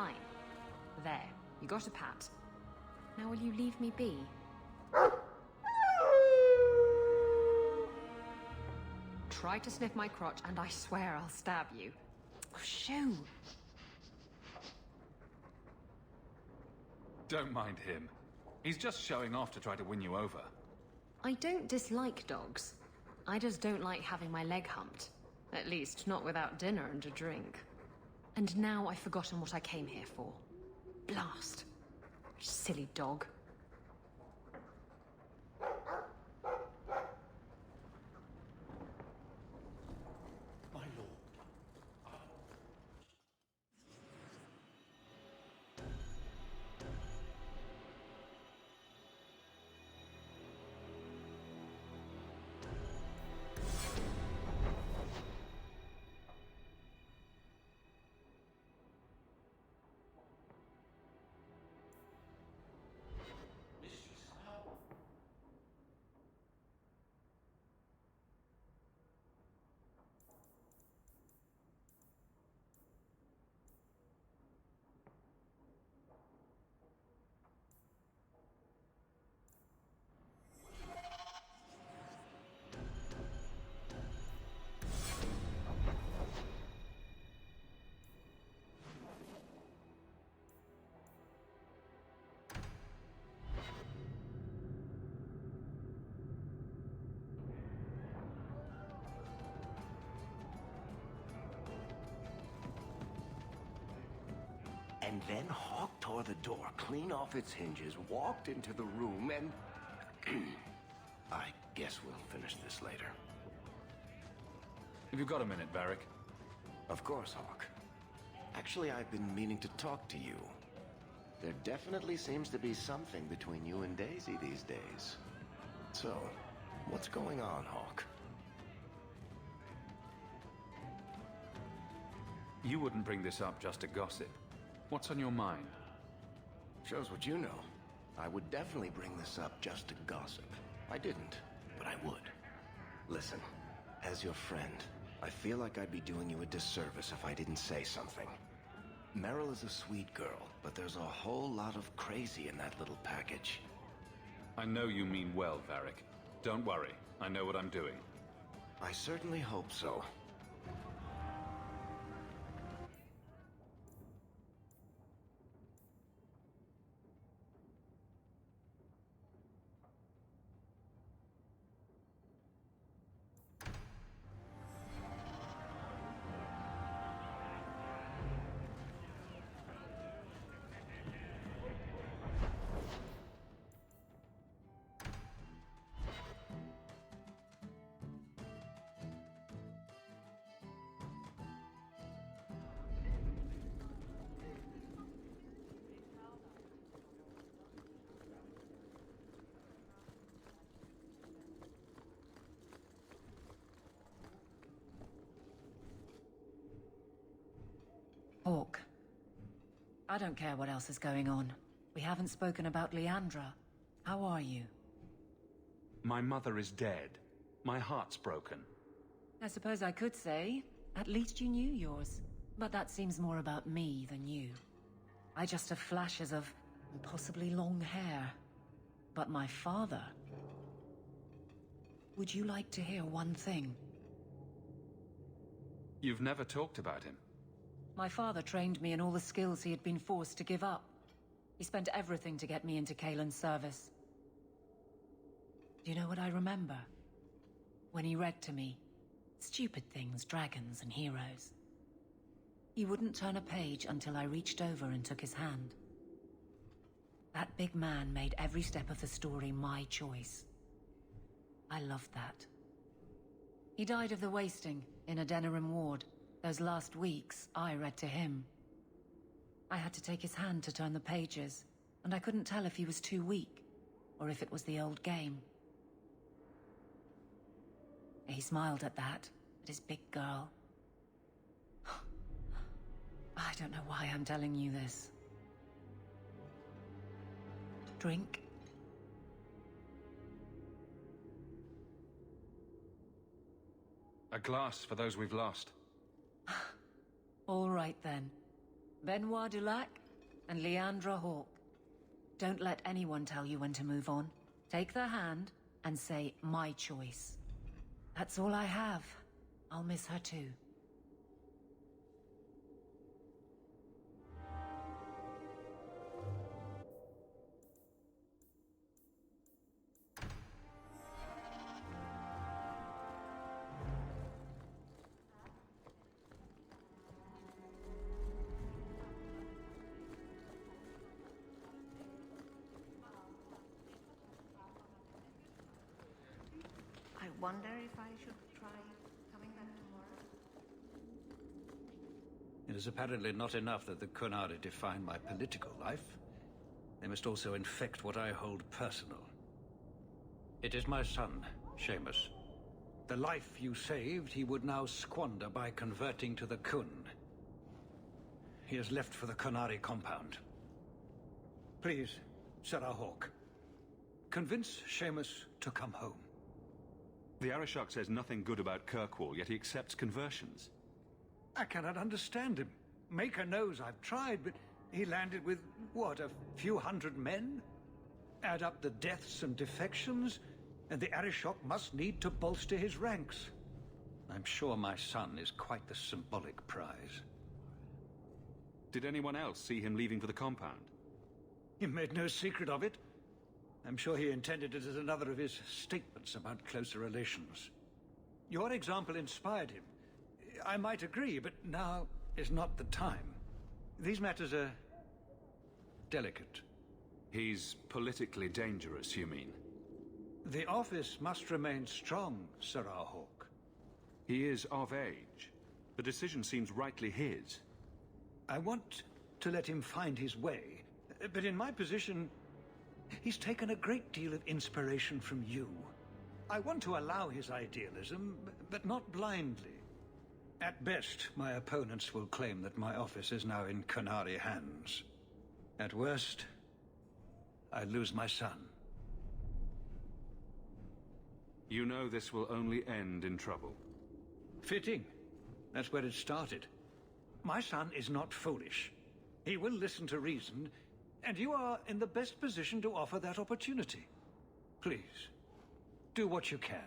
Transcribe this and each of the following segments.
fine. There, you got a pat. Now will you leave me be? Try to sniff my crotch and I swear I'll stab you. Shoo! Don't mind him. He's just showing off to try to win you over. I don't dislike dogs. I just don't like having my leg humped. At least, not without dinner and a drink. And now I've forgotten what I came here for. Blast. Silly dog. My lord. And then Hawk tore the door clean off its hinges, walked into the room, and... I guess we'll finish this later. Have you got a minute, Varric? Of course, Hawk. Actually, I've been meaning to talk to you. There definitely seems to be something between you and Daisy these days. So, what's going on, Hawk? You wouldn't bring this up just to gossip. What's on your mind? Shows what you know. I would definitely bring this up just to gossip. I didn't, but I would. Listen, as your friend, I feel like I'd be doing you a disservice if I didn't say something. Meryl is a sweet girl, but there's a whole lot of crazy in that little package. I know you mean well, Varric. Don't worry, I know what I'm doing. I certainly hope so. Hawk. I don't care what else is going on. We haven't spoken about Leandra. How are you? My mother is dead. My heart's broken. I suppose I could say, at least you knew yours. But that seems more about me than you. I just have flashes of impossibly long hair. But my father... Would you like to hear one thing? You've never talked about him. My father trained me in all the skills he had been forced to give up. He spent everything to get me into Kaelin's service. Do you know what I remember? When he read to me. Stupid things, dragons and heroes. He wouldn't turn a page until I reached over and took his hand. That big man made every step of the story my choice. I loved that. He died of the wasting in a Denerim ward. Those last weeks, I read to him. I had to take his hand to turn the pages, and I couldn't tell if he was too weak, or if it was the old game. He smiled at that, at his big girl. I don't know why I'm telling you this. Drink? A glass for those we've lost. All right then. Benoit Dulac and Leandra Hawke. Don't let anyone tell you when to move on. Take their hand and say, my choice. That's all I have. I'll miss her too. I wonder if I should try coming back tomorrow. It is apparently not enough that the Qunari define my political life. They must also infect what I hold personal. It is my son, Seamus. The life you saved, he would now squander by converting to the Qun. He has left for the Qunari compound. Please, Sarah Hawke, convince Seamus to come home. The Arishok says nothing good about Kirkwall, yet he accepts conversions. I cannot understand him. Maker knows I've tried, but he landed with, what, a few hundred men? Add up the deaths and defections, and the Arishok must need to bolster his ranks. I'm sure my son is quite the symbolic prize. Did anyone else see him leaving for the compound? He made no secret of it. I'm sure he intended it as another of his statements about closer relations. Your example inspired him. I might agree, but now is not the time. These matters are delicate. He's politically dangerous, you mean? The office must remain strong, Sarah Hawke. He is of age. The decision seems rightly his. I want to let him find his way, but in my position, he's taken a great deal of inspiration from you. I want to allow his idealism, but not blindly. At best, my opponents will claim that my office is now in Qunari hands. At worst, I lose my son. You know this will only end in trouble. Fitting. That's where it started. My son is not foolish. He will listen to reason, and you are in the best position to offer that opportunity. Please, do what you can.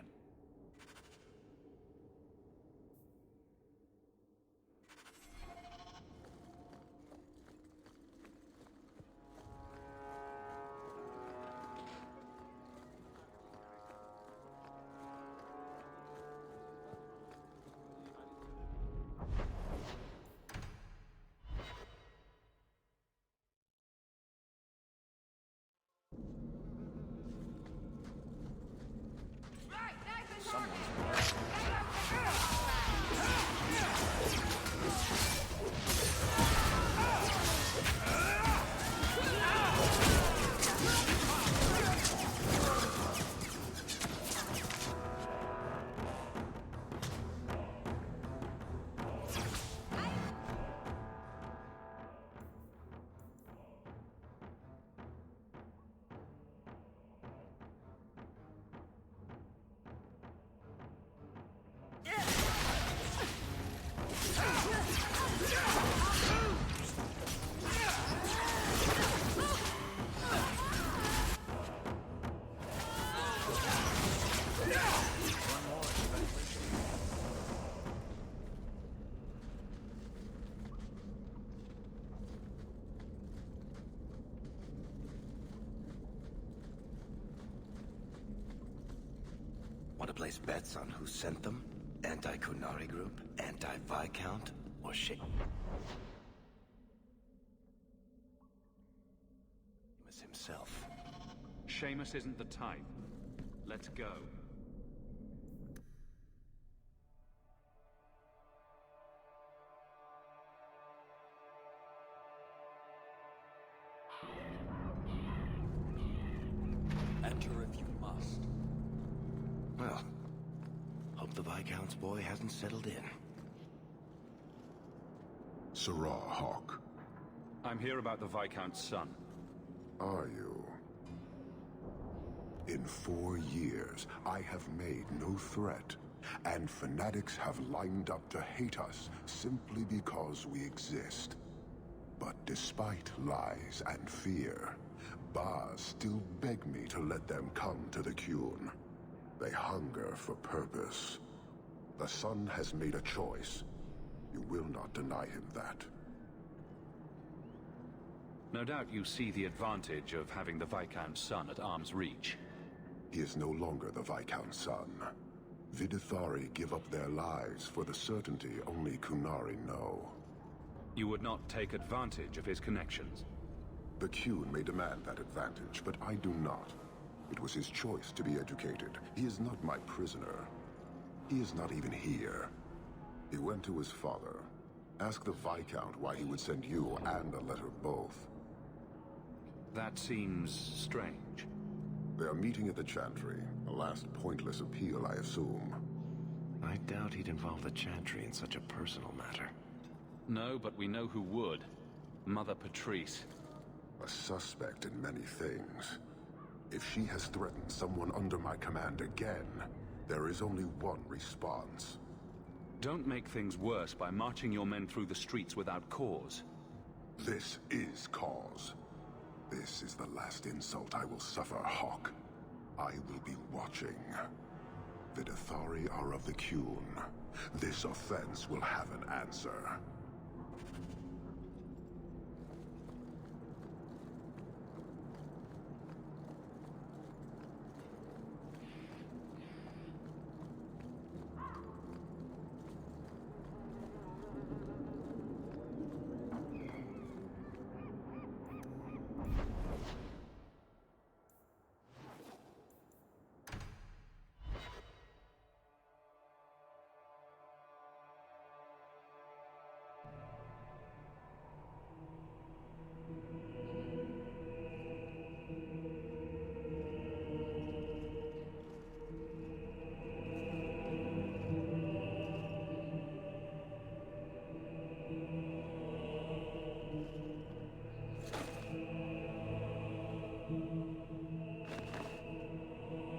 Want to place bets on who sent them? Anti-Qunari group? Anti-Viscount? Or Seamus himself? Seamus isn't the type. Let's go. Enter if you must. Well, hope the Viscount's boy hasn't settled in. Sarah Hawke, I'm here about the Viscount's son. are you? In 4 years, I have made no threat, and fanatics have lined up to hate us simply because we exist. But despite lies and fear, Baz still beg me to let them come to the Qun. They hunger for purpose. The son has made a choice. You will not deny him that. No doubt you see the advantage of having the Viscount's son at arm's reach. He is no longer the Viscount's son. Vidithari give up their lives for the certainty only Qunari know. You would not take advantage of his connections. The Qun may demand that advantage, but I do not. It was his choice to be educated. He is not my prisoner. He is not even here. He went to his father. Ask the Viscount why he would send you and a letter both. That seems strange. They are meeting at the Chantry. A last pointless appeal, I assume. I doubt he'd involve the Chantry in such a personal matter. No, but we know who would. Mother Patrice. A suspect in many things. If she has threatened someone under my command again, there is only one response. Don't make things worse by marching your men through the streets without cause. This is cause. This is the last insult I will suffer, Hawk. I will be watching. Vidithari are of the Qun. This offense will have an answer.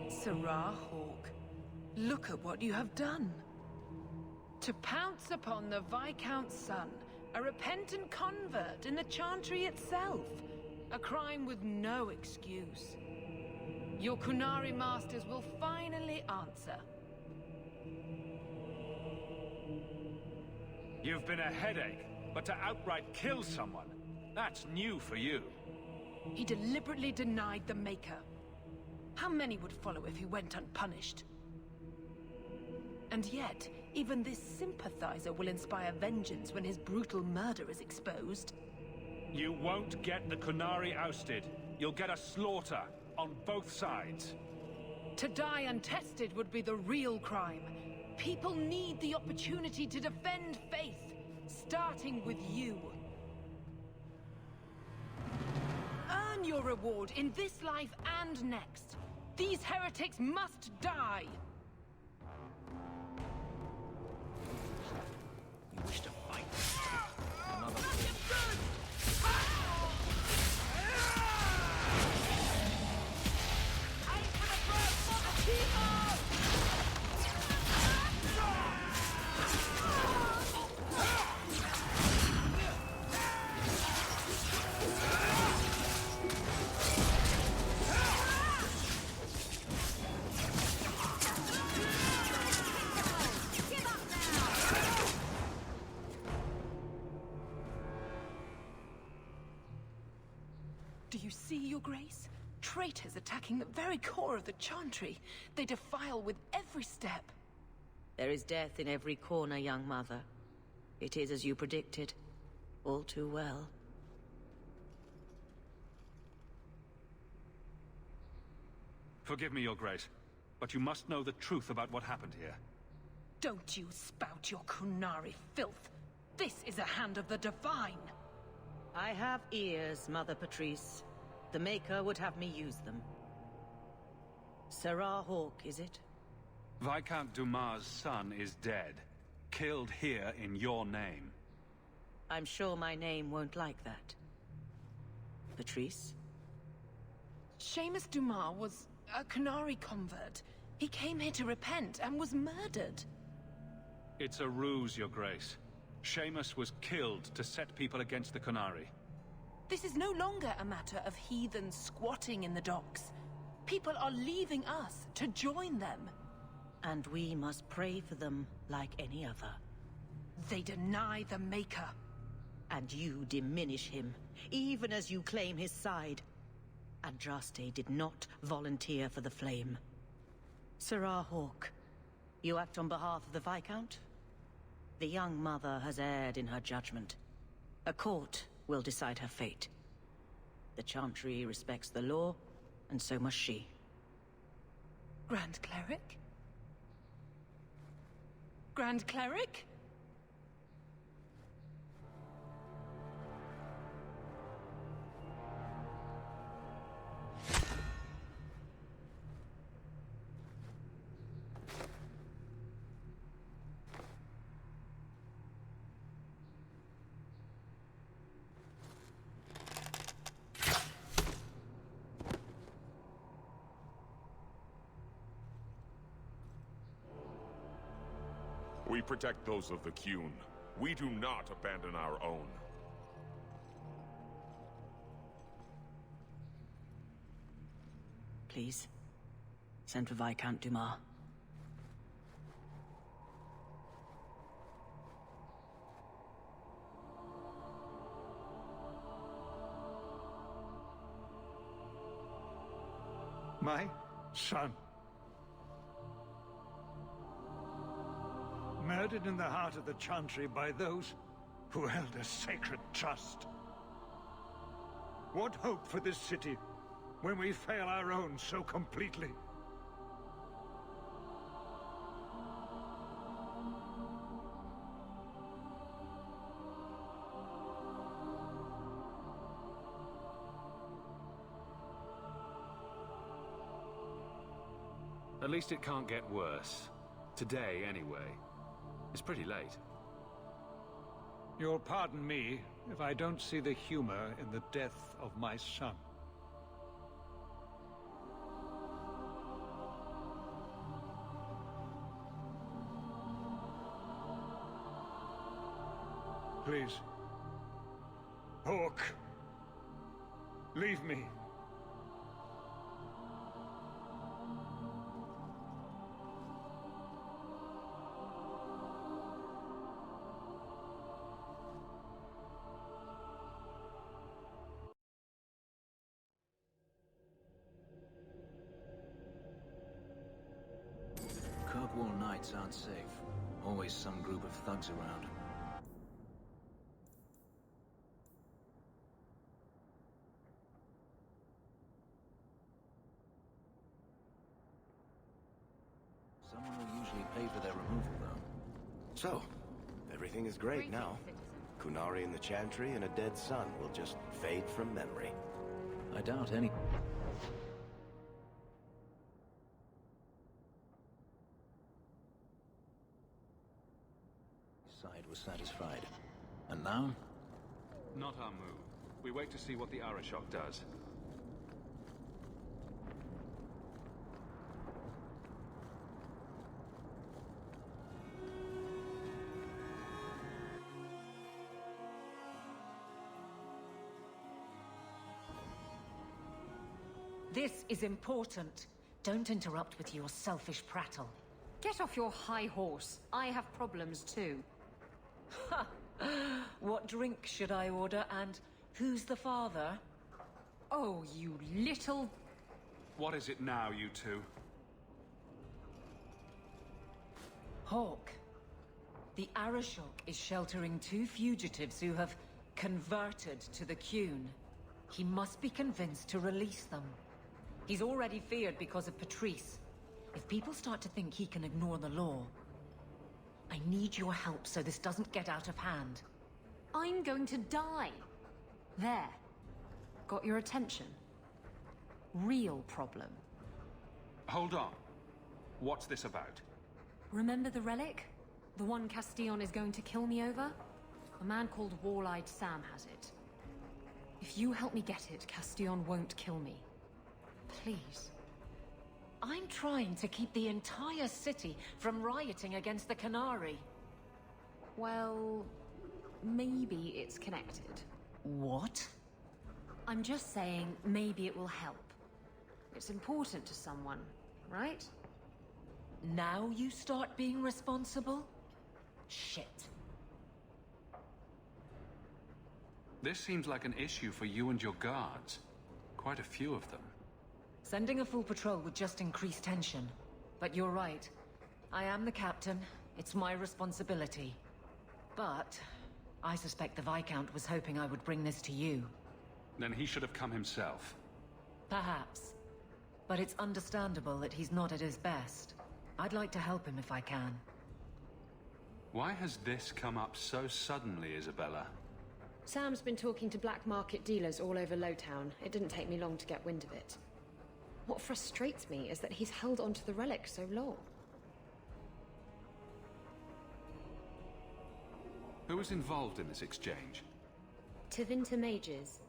Sirrah Hawk, look at what you have done. To pounce upon the Viscount's son, a repentant convert in the Chantry itself. A crime with no excuse. Your Qunari masters will finally answer. You've been a headache, but to outright kill someone, that's new for you. He deliberately denied the Maker. How many would follow if he went unpunished? And yet, even this sympathizer will inspire vengeance when his brutal murder is exposed. You won't get the Qunari ousted. You'll get a slaughter on both sides. To die untested would be the real crime. People need the opportunity to defend faith, starting with you. Earn your reward in this life and next. These heretics must die! You wish to fight? Do you see, Your Grace? Traitors attacking the very core of the Chantry. They defile with every step. There is death in every corner, young mother. It is as you predicted. All too well. Forgive me, Your Grace, but you must know the truth about what happened here. Don't you spout your Qunari filth. This is a hand of the Divine. I have ears, Mother Patrice. The Maker would have me use them. Sirrah Hawk, is it? Viscount Dumas' son is dead. Killed here in your name. I'm sure my name won't like that. Patrice? Seamus Dumas was a Qunari convert. He came here to repent and was murdered. It's a ruse, Your Grace. Seamus was killed to set people against the Qunari. This is no longer a matter of heathens squatting in the docks. People are leaving us to join them. And we must pray for them like any other. They deny the Maker. And you diminish him, even as you claim his side. Andraste did not volunteer for the flame. Sirrah Hawke, you act on behalf of the Viscount? The young mother has erred in her judgment. A court will decide her fate. The Chantry respects the law, and so must she. Grand Cleric? Grand Cleric? We protect those of the Qun. We do not abandon our own. Please, send for Viscount Dumas. My son. Murdered in the heart of the Chantry by those who held a sacred trust. What hope for this city when we fail our own so completely? At least it can't get worse. Today, anyway. It's pretty late. You'll pardon me if I don't see the humor in the death of my son. Please. Hawke. Leave me. Kirkwall nights aren't safe. Always some group of thugs around. Someone will usually pay for their removal, though. So, everything is great now. Qunari and the Chantry and a dead son will just fade from memory. I doubt any... side was satisfied. And now? Not our move. We wait to see what the Arashok does. This is important. Don't interrupt with your selfish prattle. Get off your high horse. I have problems too. Ha! What drink should I order, and who's the father? Oh, you little... What is it now, you two? Hawke. The Arashok is sheltering 2 fugitives who have converted to the Qun. He must be convinced to release them. He's already feared because of Patrice. If people start to think he can ignore the law, I need your help so this doesn't get out of hand. I'm going to die. There. Got your attention? Real problem. Hold on. What's this about? Remember the relic? The one Castillon is going to kill me over? A man called Wall-Eyed Sam has it. If you help me get it, Castillon won't kill me. Please. I'm trying to keep the entire city from rioting against the Qunari. Well, maybe it's connected. What? I'm just saying maybe it will help. It's important to someone, right? Now you start being responsible? Shit. This seems like an issue for you and your guards. Quite a few of them. Sending a full patrol would just increase tension. But you're right. I am the captain. It's my responsibility. But I suspect the Viscount was hoping I would bring this to you. Then he should have come himself. Perhaps. But it's understandable that he's not at his best. I'd like to help him if I can. Why has this come up so suddenly, Isabella? Sam's been talking to black market dealers all over Lowtown. It didn't take me long to get wind of it. What frustrates me is that he's held onto the relic so long. Who was involved in this exchange? Tevinter mages.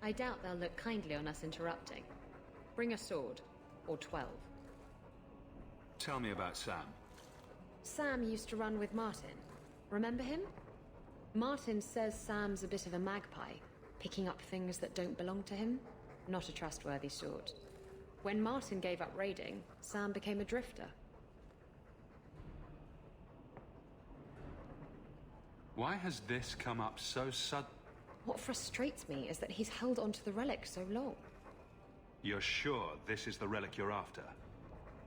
I doubt they'll look kindly on us interrupting. Bring a sword. Or 12. Tell me about Sam. Sam used to run with Martin. Remember him? Martin says Sam's a bit of a magpie, picking up things that don't belong to him. Not a trustworthy sort. When Martin gave up raiding, Sam became a drifter. Why has this come up so sudden? What frustrates me is that he's held onto the relic so long. You're sure this is the relic you're after?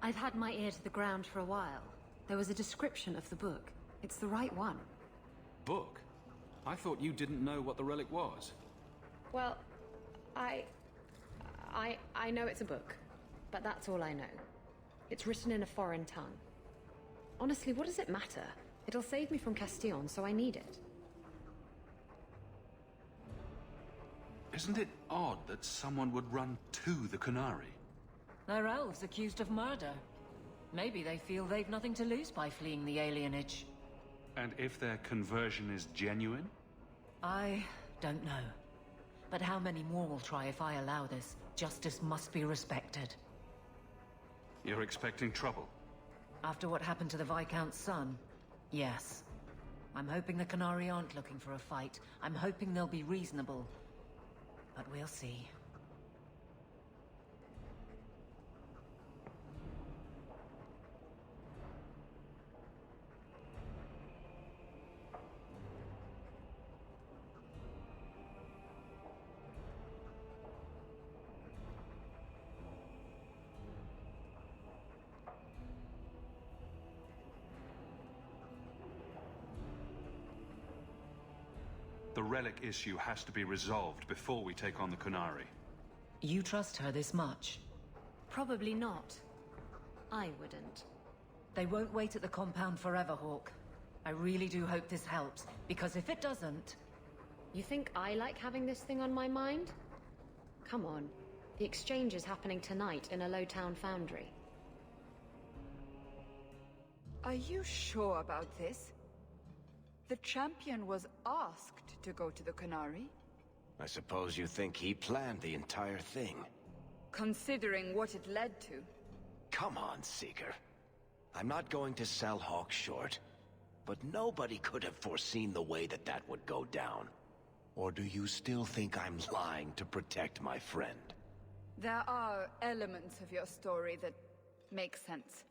I've had my ear to the ground for a while. There was a description of the book. It's the right one. Book? I thought you didn't know what the relic was. Well, I know it's a book, but that's all I know. It's written in a foreign tongue. Honestly, what does it matter? It'll save me from Castillon, so I need it. Isn't it odd that someone would run to the Qunari? They're elves accused of murder. Maybe they feel they've nothing to lose by fleeing the alienage. And if their conversion is genuine? I don't know. But how many more will try if I allow this? Justice must be respected. You're expecting trouble? After what happened to the Viscount's son, yes. I'm hoping the Qunari aren't looking for a fight. I'm hoping they'll be reasonable. But we'll see. The relic issue has to be resolved before we take on the Qunari. You trust her this much? Probably not. I wouldn't. They won't wait at the compound forever, Hawk. I really do hope this helps, because if it doesn't... You think I like having this thing on my mind? Come on. The exchange is happening tonight in a Lowtown foundry. Are you sure about this? The champion was asked to go to the Qunari. I suppose you think he planned the entire thing. Considering what it led to. Come on, Seeker. I'm not going to sell Hawk short, but nobody could have foreseen the way that that would go down. Or do you still think I'm lying to protect my friend? There are elements of your story that make sense.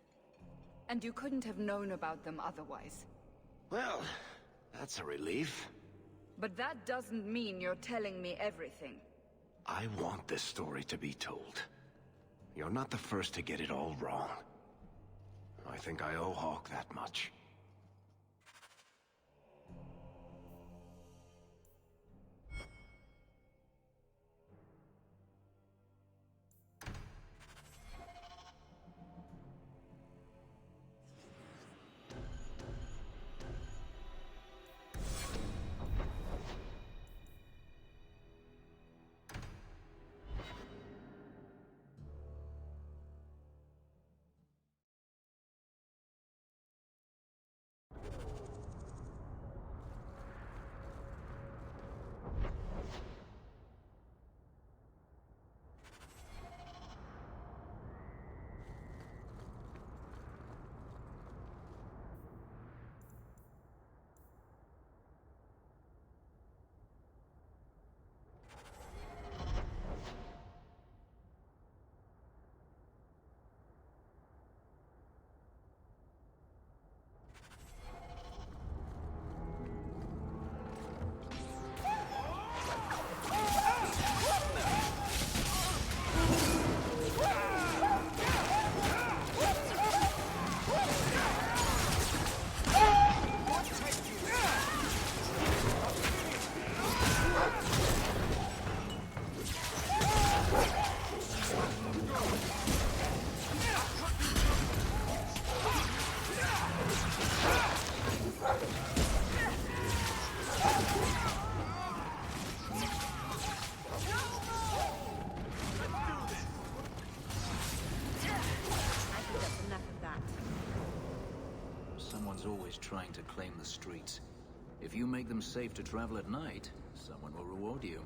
And you couldn't have known about them otherwise. Well, that's a relief. But that doesn't mean you're telling me everything. I want this story to be told. You're not the first to get it all wrong. I think I owe Hawk that much. Someone's always trying to claim the streets. If you make them safe to travel at night, someone will reward you.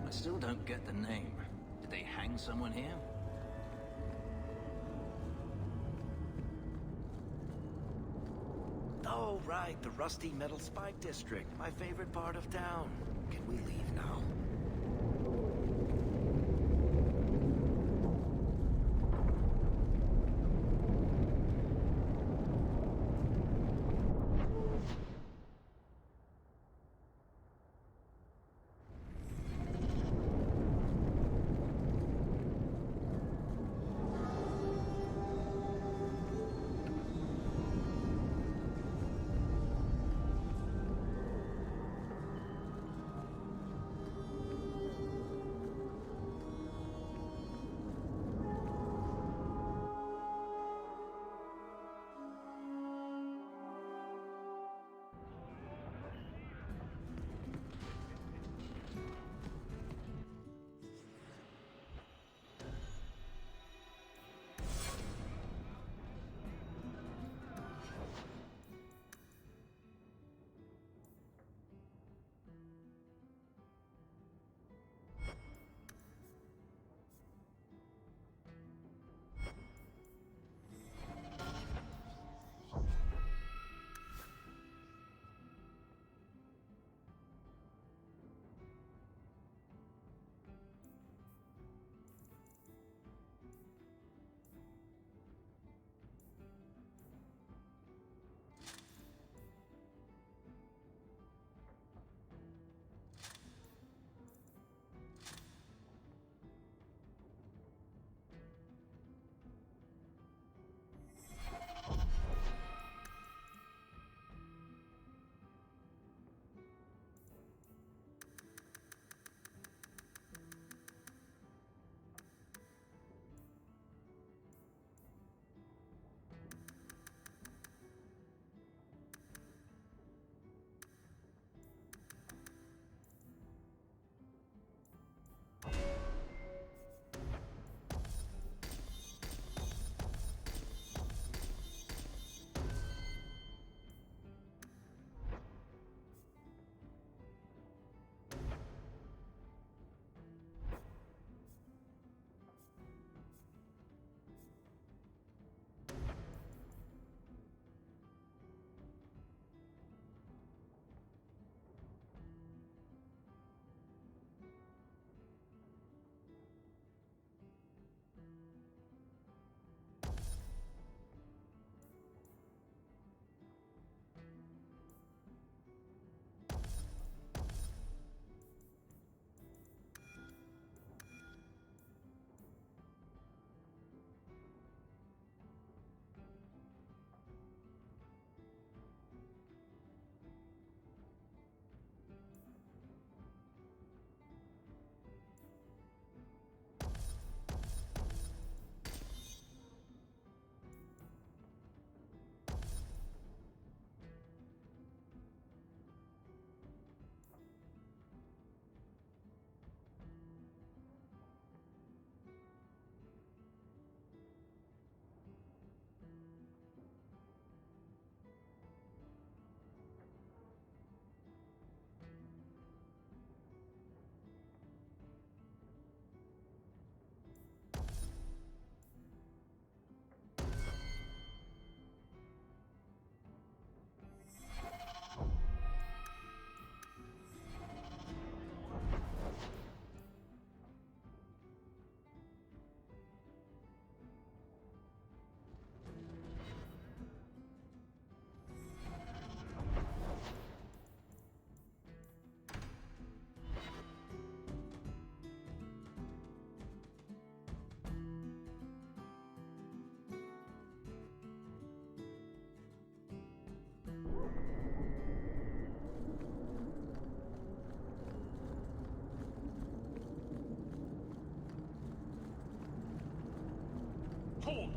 I still don't get the name. Did they hang someone here? Oh, right, the rusty metal spike district. My favorite part of town. Can we leave now?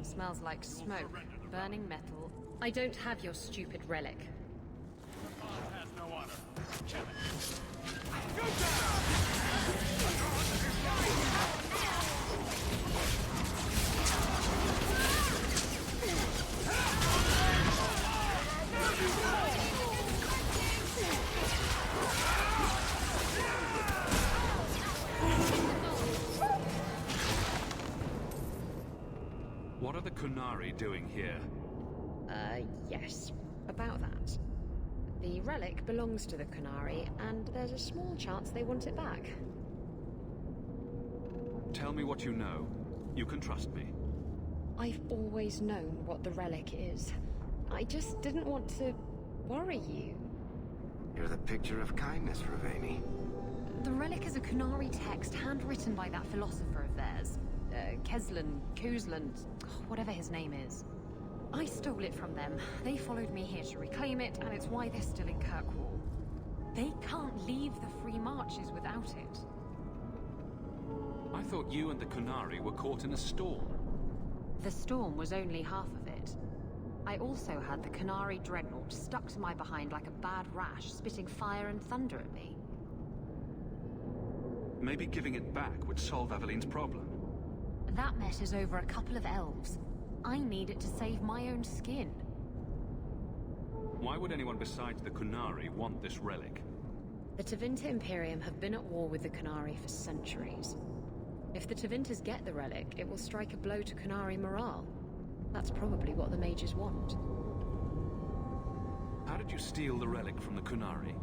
Smells like smoke, burning metal. I don't have your stupid relic. Has no honor. Kill it. What are the Qunari doing here? Yes. About that. The relic belongs to the Qunari, and there's a small chance they want it back. Tell me what you know. You can trust me. I've always known what the relic is. I just didn't want to worry you. You're the picture of kindness, Raveni. The relic is a Qunari text handwritten by that philosopher of theirs. Kuzlan, whatever his name is. I stole it from them. They followed me here to reclaim it, and it's why they're still in Kirkwall. They can't leave the Free Marches without it. I thought you and the Qunari were caught in a storm. The storm was only half of it. I also had the Qunari dreadnought stuck to my behind like a bad rash, spitting fire and thunder at me. Maybe giving it back would solve Evelyn's problem. That messes over a couple of elves. I need it to save my own skin. Why would anyone besides the Qunari want this relic? The Tevinter Imperium have been at war with the Qunari for centuries. If the Tevinters get the relic, it will strike a blow to Qunari morale. That's probably what the mages want. How did you steal the relic from the Qunari?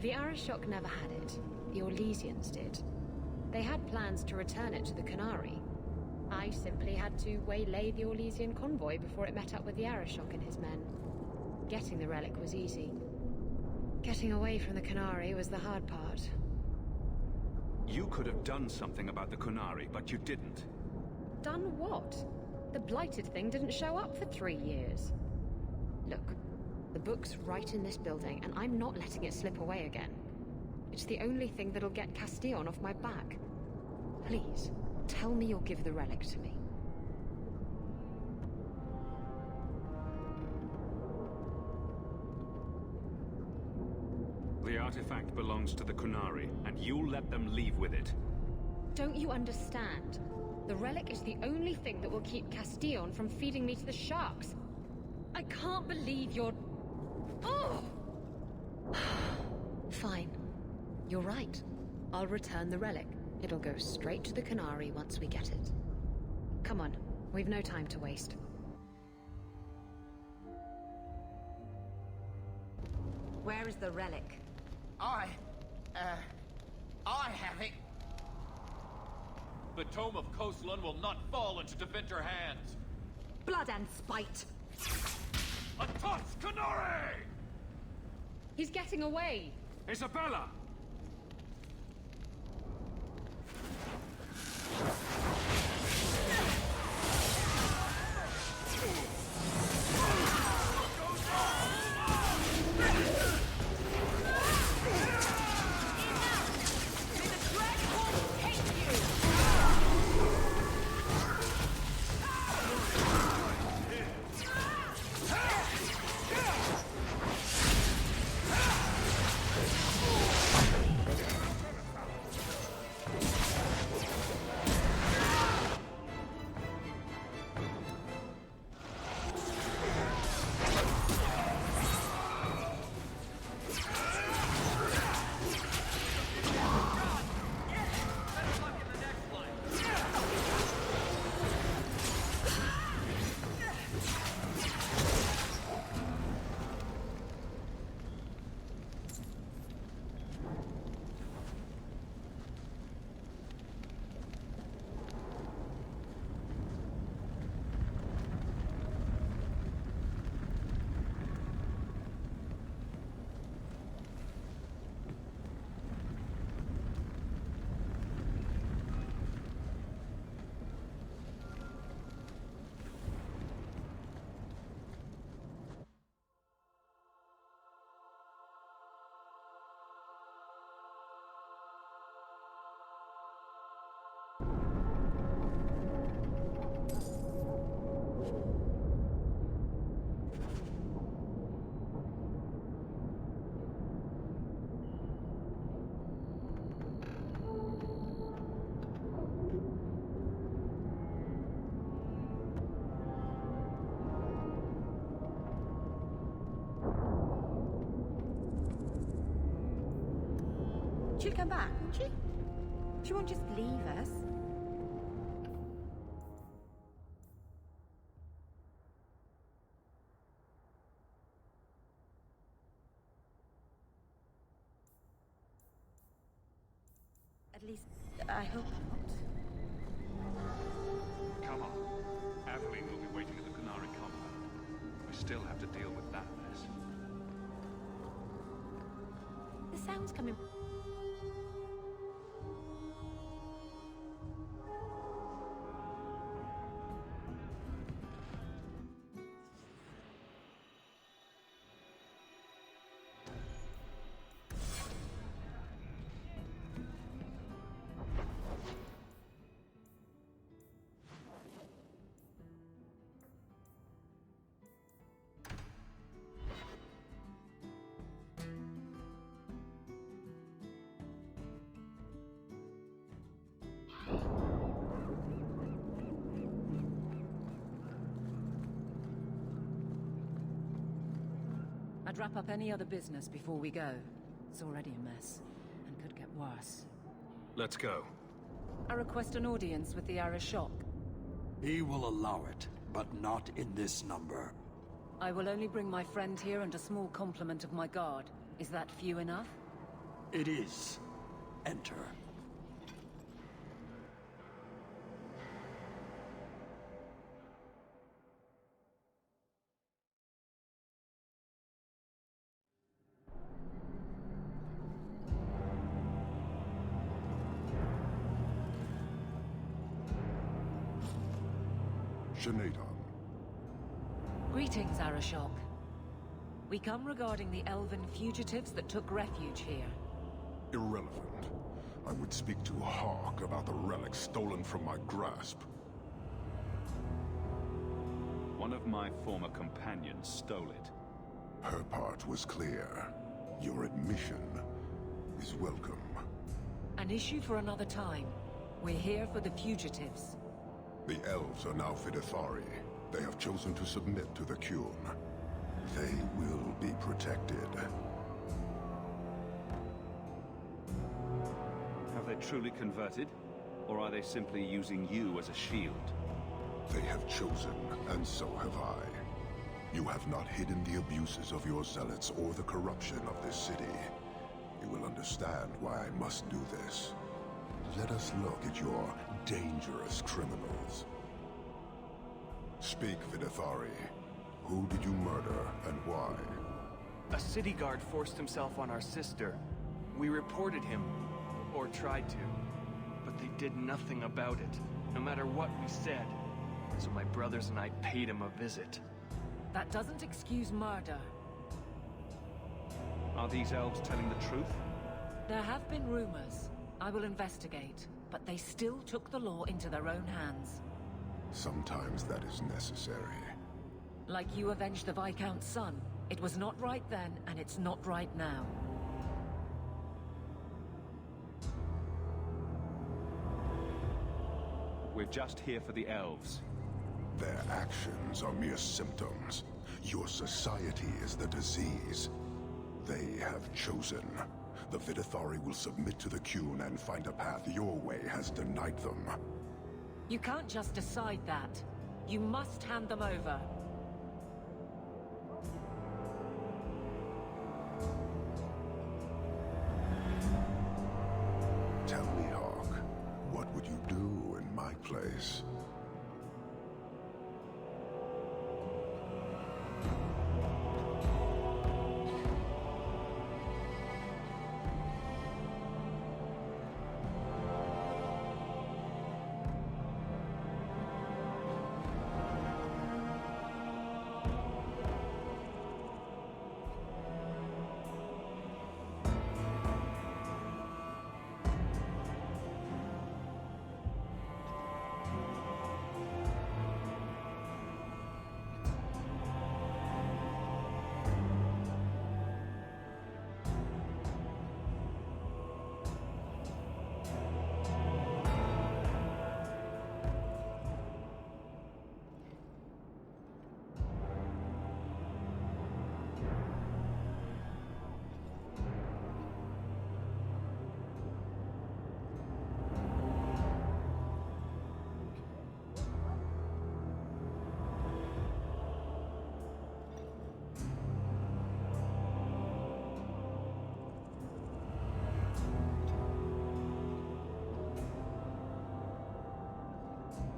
The Arishok never had it. The Orlesians did. They had plans to return it to the Qunari. I simply had to waylay the Orlesian convoy before it met up with the Arishok and his men. Getting the relic was easy. Getting away from the Qunari was the hard part. You could have done something about the Qunari, but you didn't. Done what? The blighted thing didn't show up for 3 years. Look, the book's right in this building, and I'm not letting it slip away again. It's the only thing that'll get Castillon off my back. Please, tell me you'll give the relic to me. The artifact belongs to the Qunari, and you'll let them leave with it. Don't you understand? The relic is the only thing that will keep Castillon from feeding me to the sharks. I can't believe you're... Oh! Fine. You're right. I'll return the relic. It'll go straight to the Qunari once we get it. Come on, we've no time to waste. Where is the relic? I have it. The Tome of Koslan will not fall into Tevinter hands. Blood and spite! A toss, Qunari! He's getting away! Isabella! She'll come back, won't she? She won't just leave us. At least, I hope not. Come on. Aveline will be waiting at the Qunari compound. We still have to deal with that mess. The sound's coming. I'd wrap up any other business before we go. It's already a mess, and could get worse. Let's go. I request an audience with the Arishok. He will allow it, but not in this number. I will only bring my friend here and a small complement of my guard. Is that few enough? It is. Enter. Greetings, Arishok. We come regarding the elven fugitives that took refuge here. Irrelevant. I would speak to Hawk about the relic stolen from my grasp. One of my former companions stole it. Her part was clear. Your admission is welcome. An issue for another time. We're here for the fugitives. The elves are now Videthari. They have chosen to submit to the Qun. They will be protected. Have they truly converted? Or are they simply using you as a shield? They have chosen, and so have I. You have not hidden the abuses of your zealots or the corruption of this city. You will understand why I must do this. Let us look at your dangerous criminals. Speak, Videthari. Who did you murder, and why? A city guard forced himself on our sister. We reported him, or tried to, but they did nothing about it, no matter what we said. So my brothers and I paid him a visit. That doesn't excuse murder. Are these elves telling the truth? There have been rumors. I will investigate, but they still took the law into their own hands. Sometimes that is necessary. Like you avenged the Viscount's son. It was not right then, and it's not right now. We're just here for the elves. Their actions are mere symptoms. Your society is the disease. They have chosen. The Videthari will submit to the Qun and find a path your way has denied them. You can't just decide that. You must hand them over. Tell me, Hawk, what would you do in my place?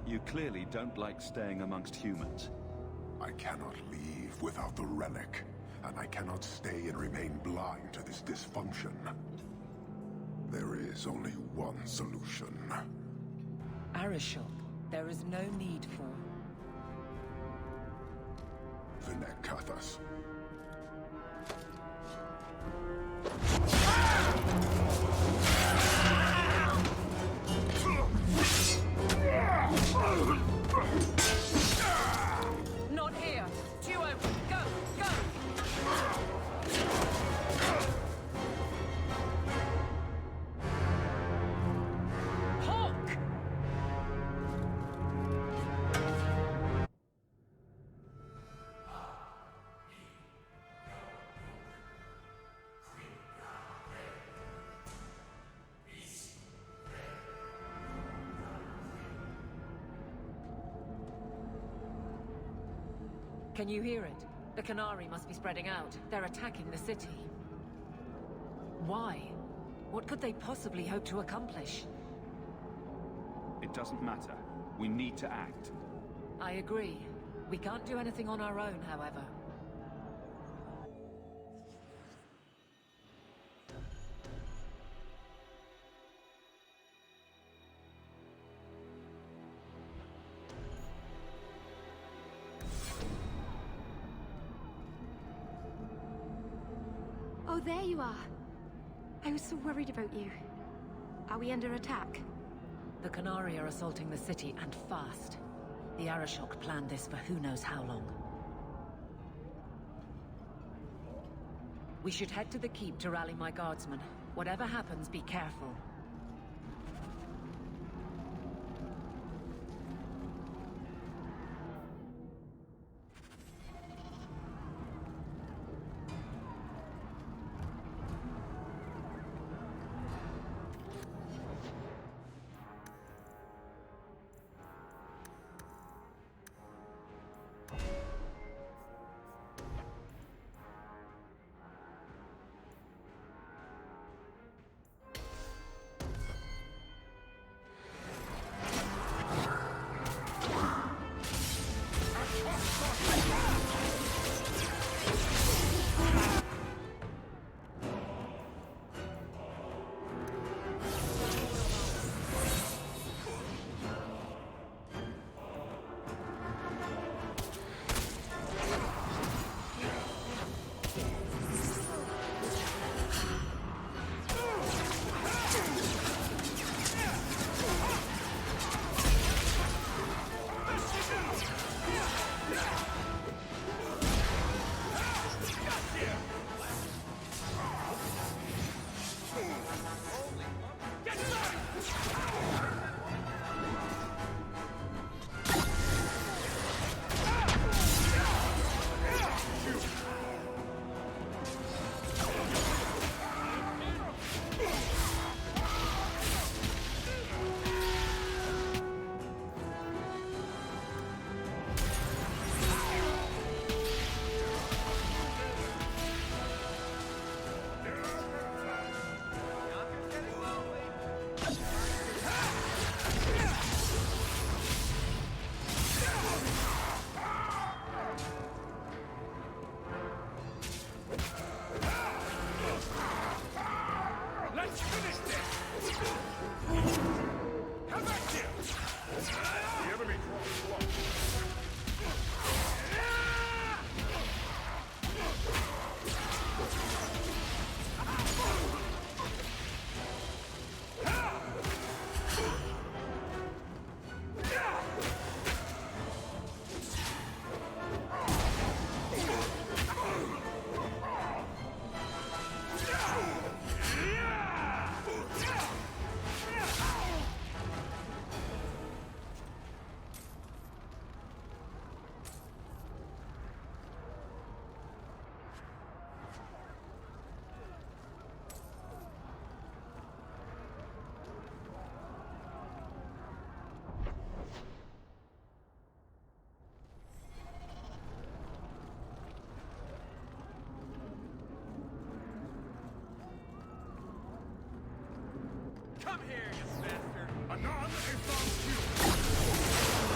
You clearly don't like staying amongst humans. I cannot leave without the relic, and I cannot stay and remain blind to this dysfunction. There is only one solution. Arishok, there is no need for... Vinekathas. Not here! Two open! Go! Go! Hawk! Can you hear it? The Qunari must be spreading out. They're attacking the city. Why? What could they possibly hope to accomplish? It doesn't matter. We need to act. I agree. We can't do anything on our own, however. Oh, there you are. I was so worried about you. Are we under attack? The Qunari are assaulting the city, and fast. The Arishok planned this for who knows how long. We should head to the keep to rally my guardsmen. Whatever happens, be careful. Come here, you bastard! Anon, I found you!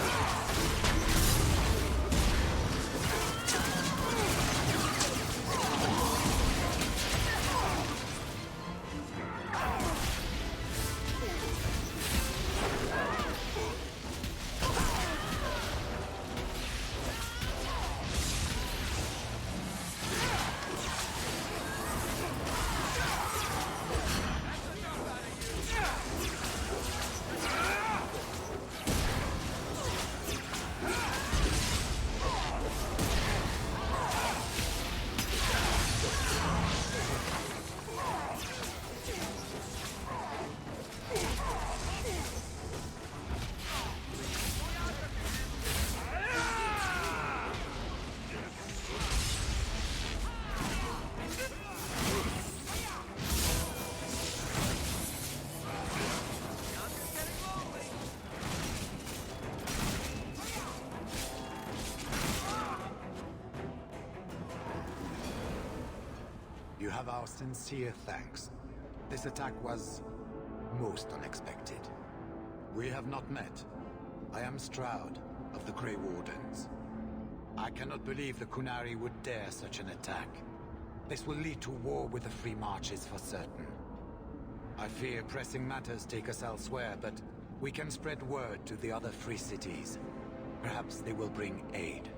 You have our sincere thanks. This attack was most unexpected. We have not met. I am Stroud of the Grey Wardens. I cannot believe the Qunari would dare such an attack. This will lead to war with the Free Marches for certain. I fear pressing matters take us elsewhere, but we can spread word to the other free cities. Perhaps they will bring aid.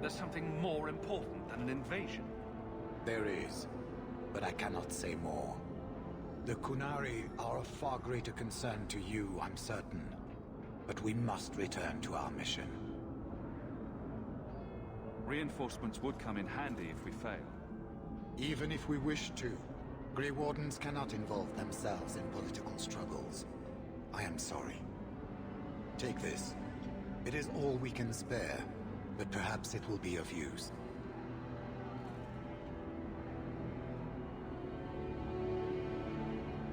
There's something more important than an invasion. There is, but I cannot say more. The Qunari are of far greater concern to you, I'm certain. But we must return to our mission. Reinforcements would come in handy if we fail. Even if we wish to, Grey Wardens cannot involve themselves in political struggles. I am sorry. Take this. It is all we can spare, but perhaps it will be of use.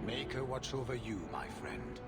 Make her watch over you, my friend.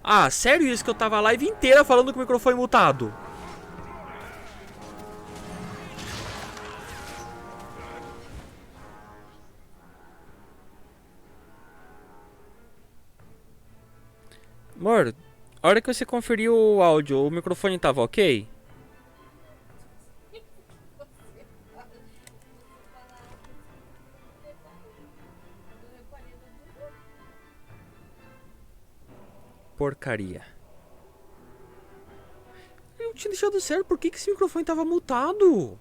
Ah, sério isso que eu tava a live inteira falando com o microfone mutado? Amor, a hora que você conferiu o áudio, o microfone tava ok? Porcaria. tinha deixado certo. Por que esse microfone tava mutado?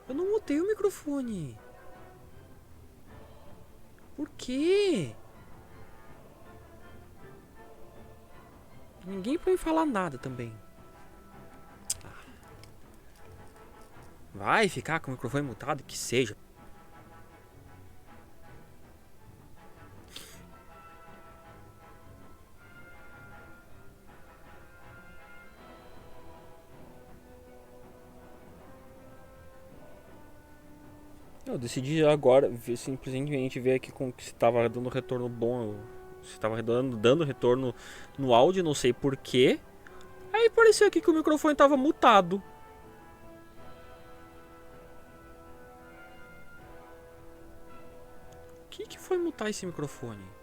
Eu não mutei o microfone. Por quê? Ninguém pra me falar nada também. Vai ficar com o microfone mutado? Que seja. Eu decidi agora simplesmente ver aqui com que se estava dando retorno bom, se estava dando retorno no áudio, não sei porquê. Aí apareceu aqui que o microfone estava mutado. O que foi mutar esse microfone?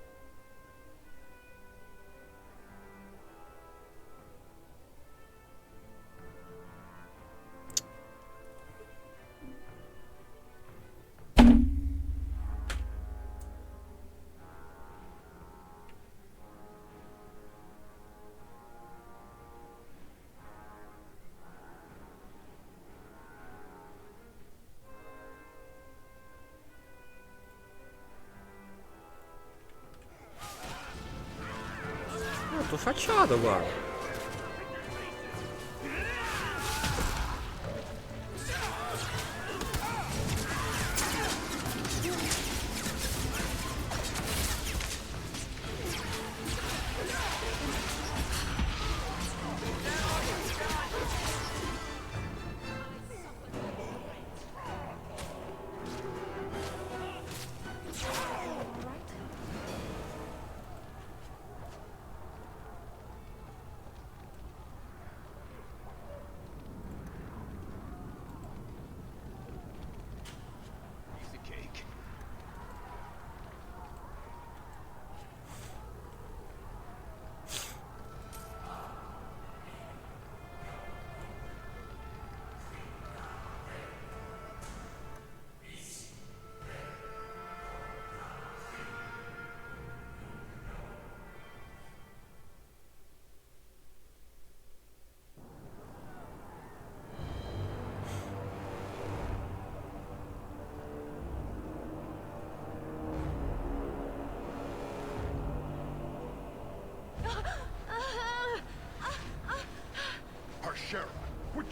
Eu tô chateado agora.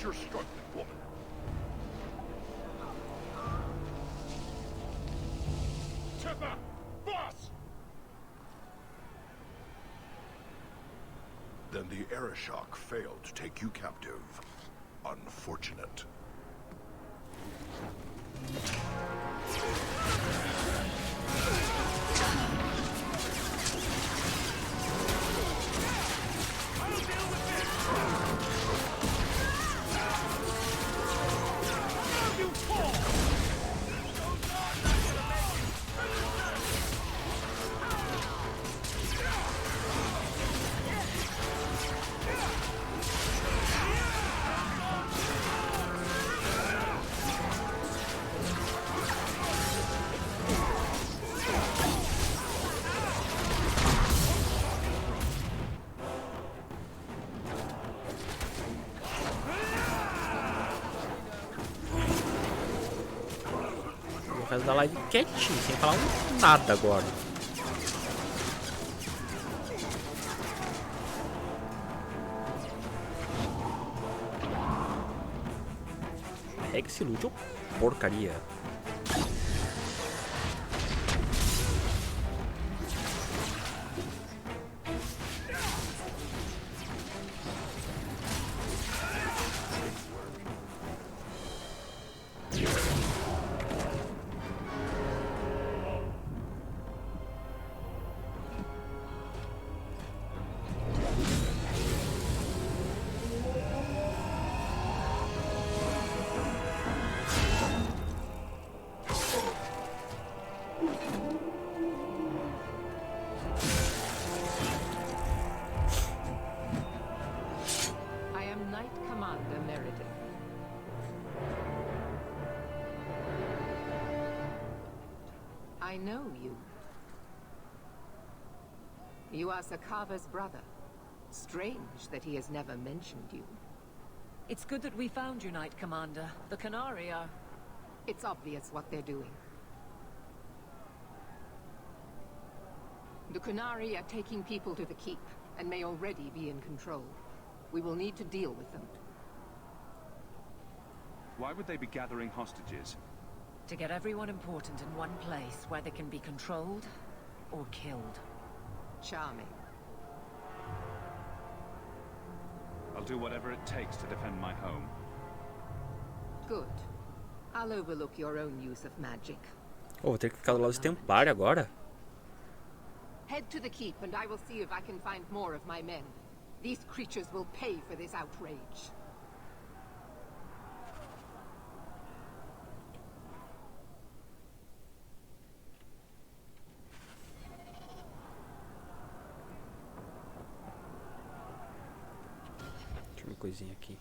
Quit your struggling, woman. Tipper! Boss! Then the Arishok failed to take you captive. Unfortunate. O resto da live quietinho, sem falar nada agora. Pega esse loot, ô porcaria. I know you. You are Sakava's brother. Strange that he has never mentioned you. It's good that we found you, Knight Commander. The Qunari are... It's obvious what they're doing. The Qunari are taking people to the keep, and may already be in control. We will need to deal with them. Why would they be gathering hostages? To get everyone important in one place where they can be controlled or killed. Charming. I'll do whatever it takes to defend my home. Good. I'll overlook your own use of magic. Oh, vou ter que ficar do lado do Templário agora? Head to the keep and I will see if I can find more of my men. These creatures will pay for this outrage. Deixa eu ver uma coisinha aqui.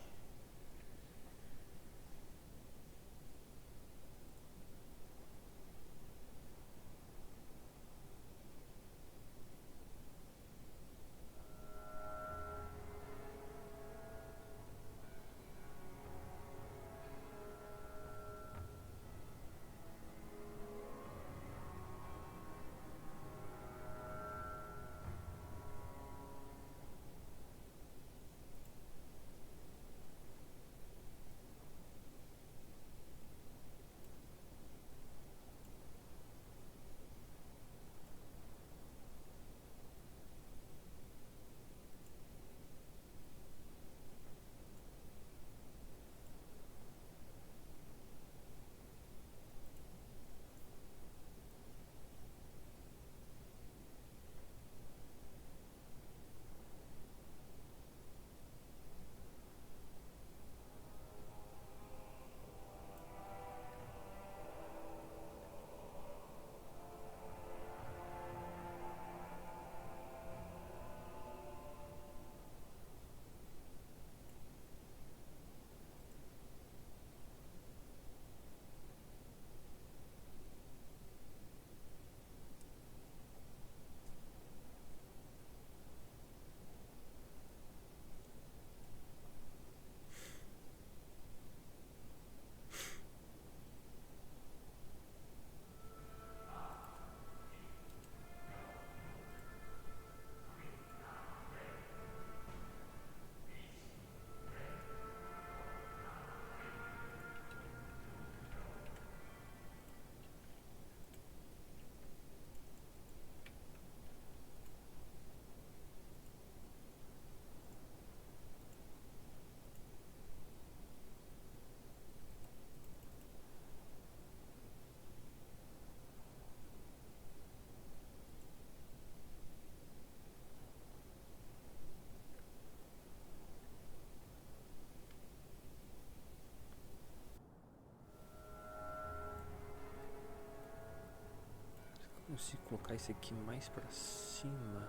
Consigo colocar esse aqui mais pra cima.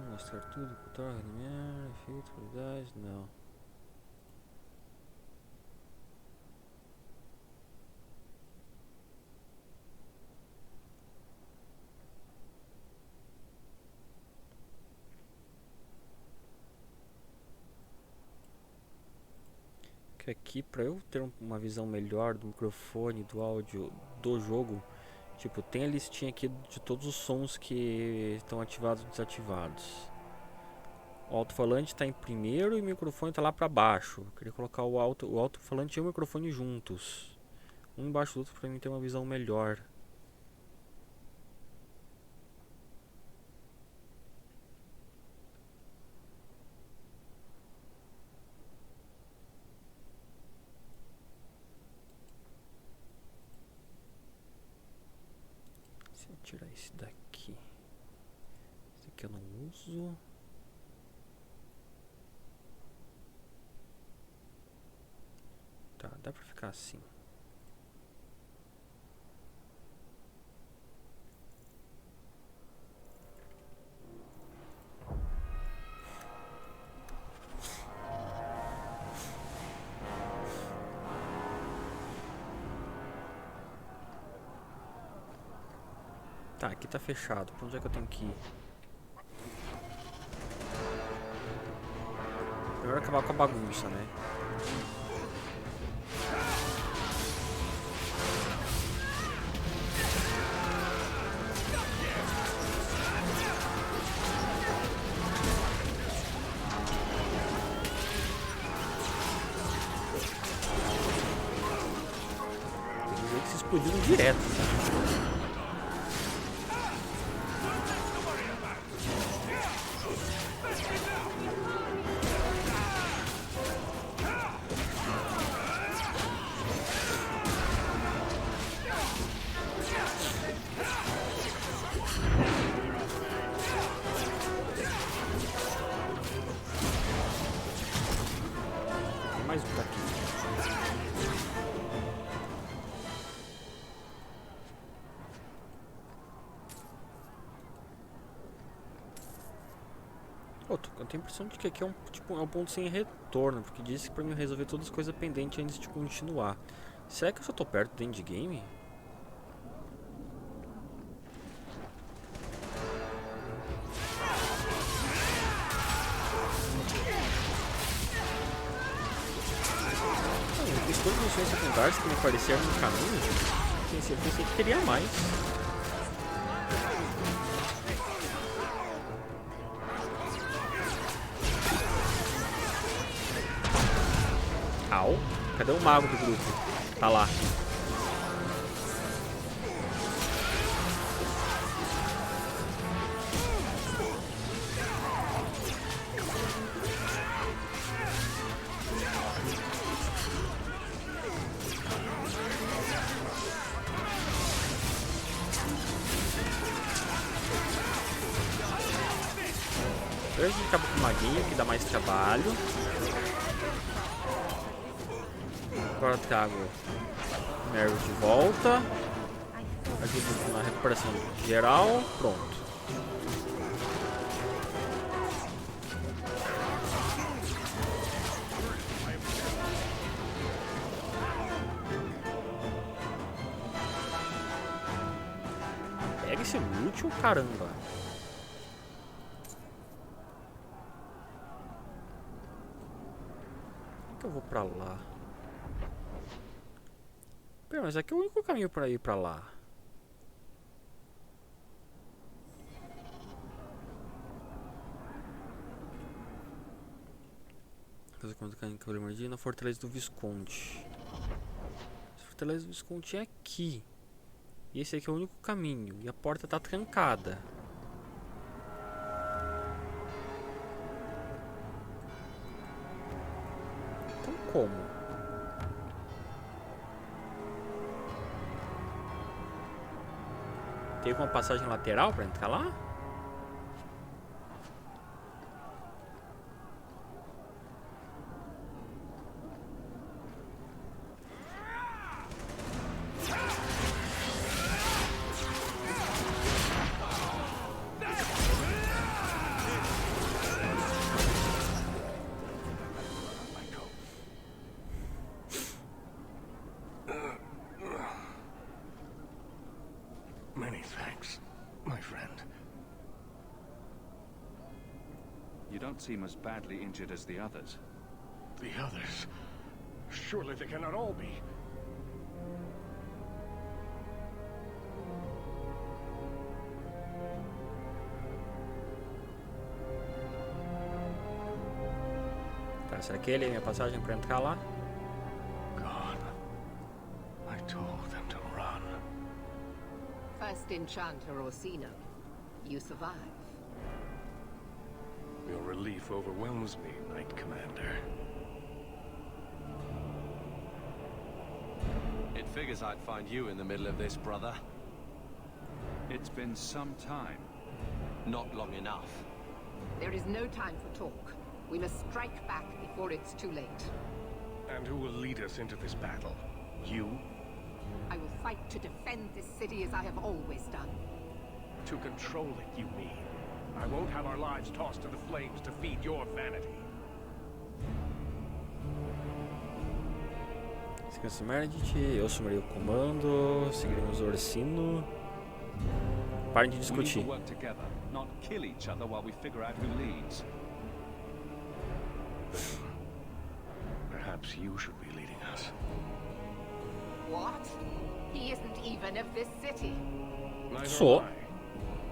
Mostrar tudo, cultura, rendimento, efeito, qualidade, não. Aqui para eu ter uma visão melhor do microfone, do áudio do jogo, tipo, tem a listinha aqui de todos os sons que estão ativados e desativados. O alto-falante está em primeiro e o microfone está lá para baixo. Eu queria colocar o alto-falante e o microfone juntos, um embaixo do outro, para mim ter uma visão melhor. Tirar esse daqui. Esse aqui eu não uso. Tá, dá pra ficar assim. Tá, aqui tá fechado. Pra onde é que eu tenho que ir? Primeiro acabar com a bagunça, né? Que se explodiram direto. Tem mais um aqui. Eu tenho a impressão de que aqui é um ponto sem retorno, porque disse que pra mim resolver todas as coisas pendentes antes de continuar. Será que eu só tô perto do endgame? Eu fiz todas as missões secundárias que me apareceram no caminho. Eu pensei que teria mais. Cadê o mago do grupo? Tá lá. Hoje a gente acaba com o maguinho, que dá mais trabalho. Agora trago o Meryl de volta. Ajuda na recuperação geral. Pronto. Pega esse loot, caramba. Por que eu vou pra lá? Pera, mas aqui é o único caminho para ir para lá. Fazer conta que na Fortaleza do Visconde. A Fortaleza do Visconde é aqui. E esse aqui é o único caminho. E a porta tá trancada. Então como? Tem alguma passagem lateral para entrar lá? Many thanks, my friend. You don't seem as badly injured as the others. The others? Surely they cannot all be. Tá, será que ele é a minha passagem para entrar lá? Gone. I told them to run. First enchanter Orsino, you survive. Your relief overwhelms me, Knight Commander. It figures I'd find you in the middle of this, brother. It's been some time. Not long enough. There is no time for talk. We must strike back before it's too late. And who will lead us into this battle? You? I will fight to defend this city as I have always done. To control it, you mean? I won't have our lives tossed to the flames to feed your vanity. Sequência Meredith, eu assumirei o comando, seguiremos o Orsino. parem de We need to discutir. work together, not kill each other while we figure out who leads. Perhaps you should be leading us. What? He isn't even of this city. So,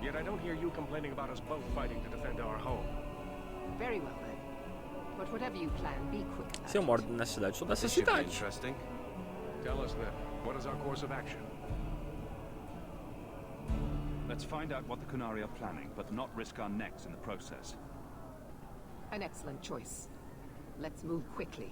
Yet I don't hear you complaining about us both fighting to defend our home. Very well then. But whatever you plan, be quick about se eu moro nessa cidade, sou dessa This should be cidade. interesting. Tell us then, what is our course of action? Let's find out what the Qunari are planning, but not risk our necks in the process. An excellent choice. Let's move quickly.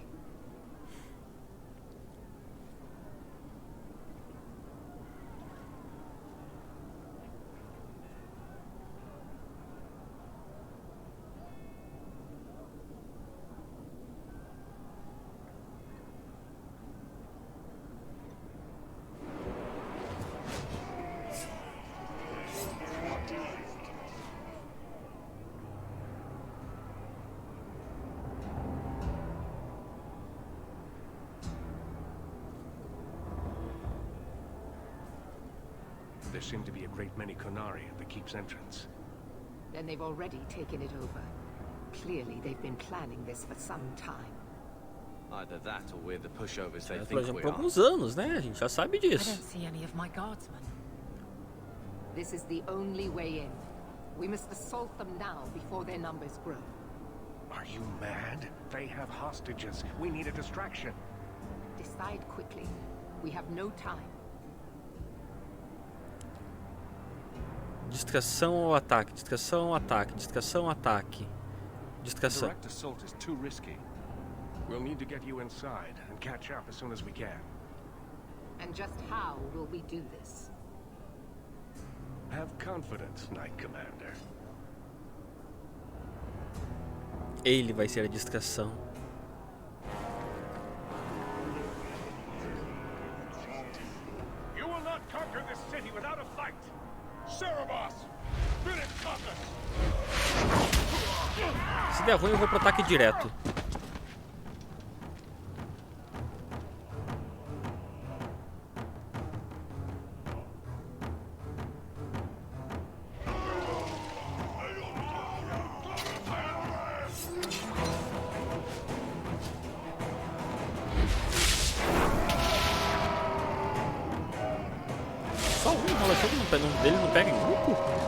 There seem to be a great many Qunari at the keep's entrance. Then they've already taken it over. Clearly, they've been planning this for some time. Either that or we're the pushovers they Por think exemplo, we por are. alguns anos, né? A gente já sabe I disso. don't see any of my guardsmen. This is the only way in. We must assault them now before their numbers grow. Are you mad? They have hostages. We need a distraction. Decide quickly. We have no time. Distração ou ataque, distração ou ataque, distração ou ataque. Distração. Direct assault is too risky. We'll need to get you inside and catch up as soon as we can. And just how will we do this? Have confidence, Knight Commander. Ele vai ser a distração. You will not conquer this city without a fight. Cerebos! Finish Cortes! Se der ruim, eu vou pro ataque direto. Só um rola todo dele não pega em grupo?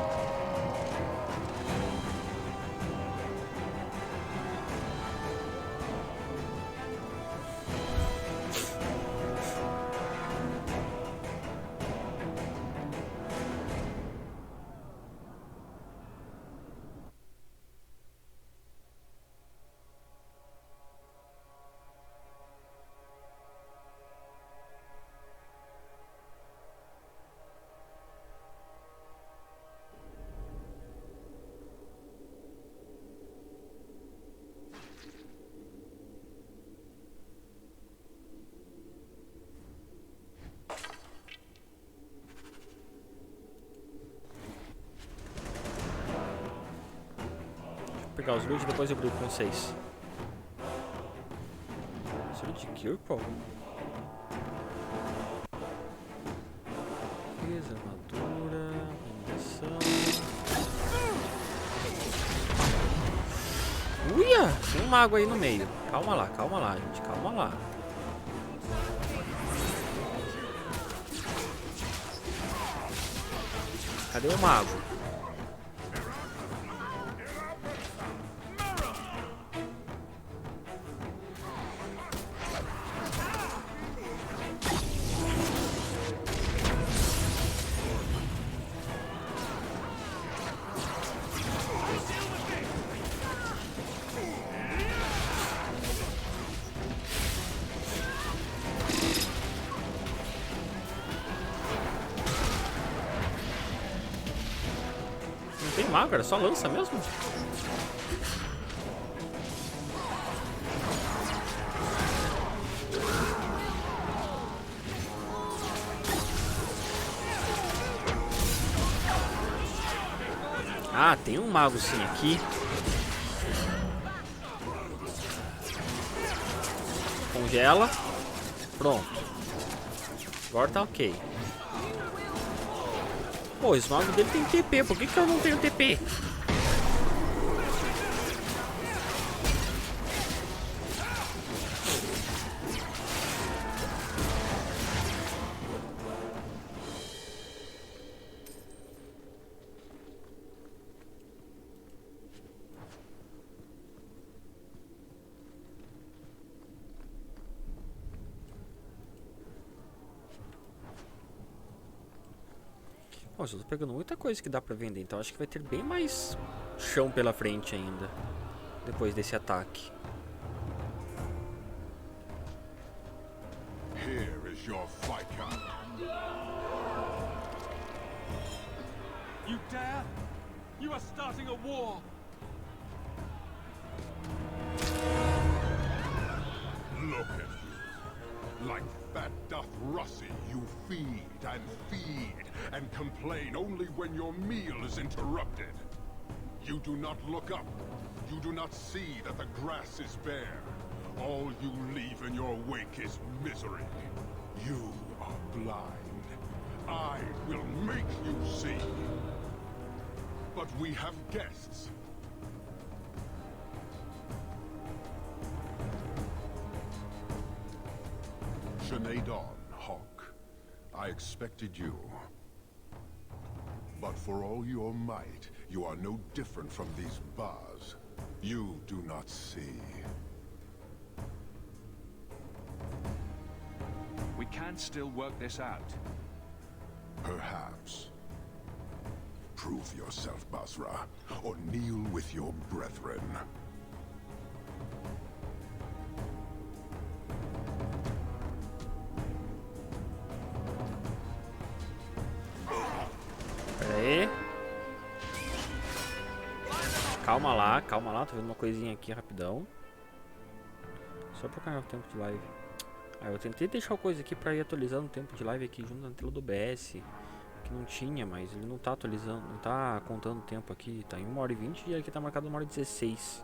Pegar os loot e depois eu brigo com 6. Isso de Kirkpaw? Beleza, armadura, munição. Uia! Tem um mago aí no meio. Calma lá, gente. Calma lá. Cadê o mago? Não tem mago, era só lança mesmo? Ah, tem um mago sim aqui. Congela. Pronto. Agora tá ok. Pô, esse mago dele tem TP, por que eu não tenho TP? Nossa, eu tô pegando muita coisa que dá pra vender, então acho que vai ter bem mais chão pela frente ainda, depois desse ataque. Here is your fight card. You dare? You are starting a war! Look at you. Like fat Dothrossi, you feed and complain only when your meal is interrupted. You do not look up. You do not see that the grass is bare. All you leave in your wake is misery. You are blind. I will make you see. But we have guests. Dawn, Hawk. I expected you. But for all your might, you are no different from these bars. You do not see. We can still work this out. Perhaps. Prove yourself, Basra, or kneel with your brethren. Pera aí. Calma lá, tô vendo uma coisinha aqui rapidão. Só pra ganhar o tempo de live. Ah, eu tentei deixar a coisa aqui pra ir atualizando o tempo de live aqui junto na tela do OBS. Que não tinha, mas ele não tá atualizando, não tá contando o tempo aqui. Tá em 1h20 e aqui tá marcado 1h16.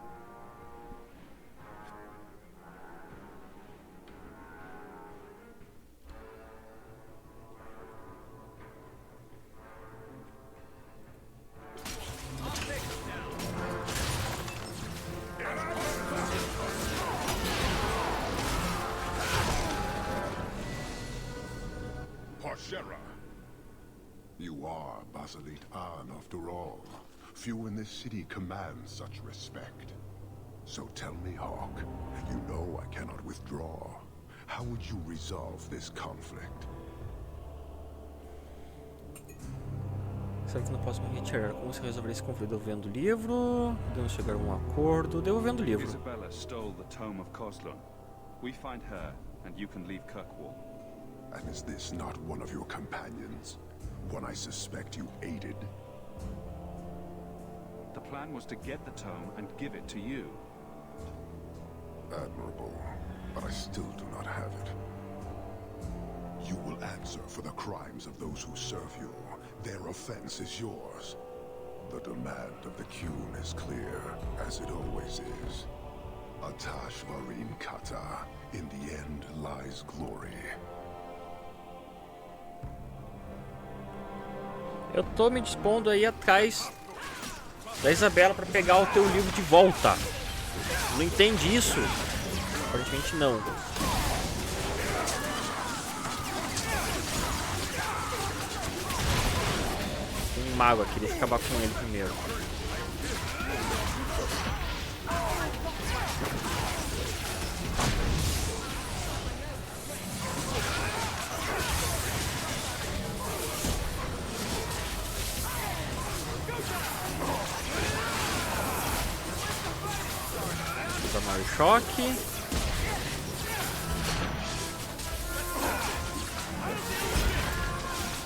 You are Basilit An, after all. Few in this city command such respect. So tell me, Hawk, you know I cannot withdraw. How would you resolve this conflict? Será que não posso me retirar? Como se resolver esse conflito? Devolvendo o livro? Podemos chegar a um acordo? Devolvendo o livro. Isabella stole the tome of Coslon. We find her, and you can leave Kirkwall. And is this not one of your companions? One I suspect you aided? The plan was to get the tome and give it to you. Admirable, but I still do not have it. You will answer for the crimes of those who serve you. Their offense is yours. The demand of the Qun is clear, as it always is. Atash Varin Kata. In the end lies glory. Eu tô me dispondo aí atrás da Isabela pra pegar o teu livro de volta. Não entende isso? Aparentemente não. Tem um mago aqui, deixa eu acabar com ele primeiro. Tomar o choque.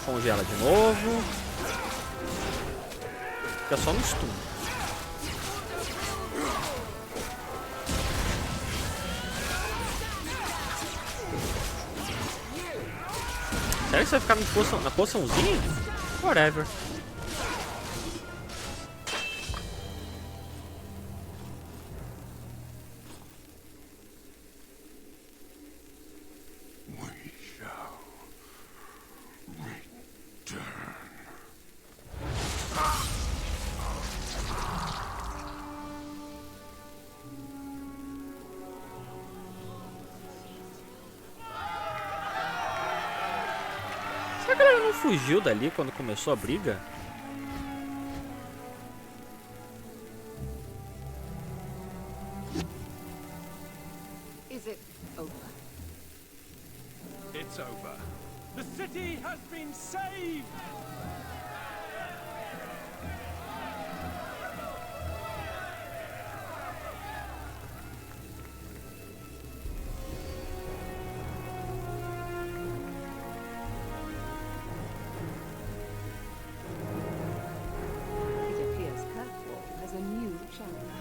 Congela de novo. Fica só no stun. Sério que você vai ficar na poçãozinha? Whatever. A galera não fugiu dali quando começou a briga? Is it over? It's over. The city has been saved! It appears Kirkwall has a new champion.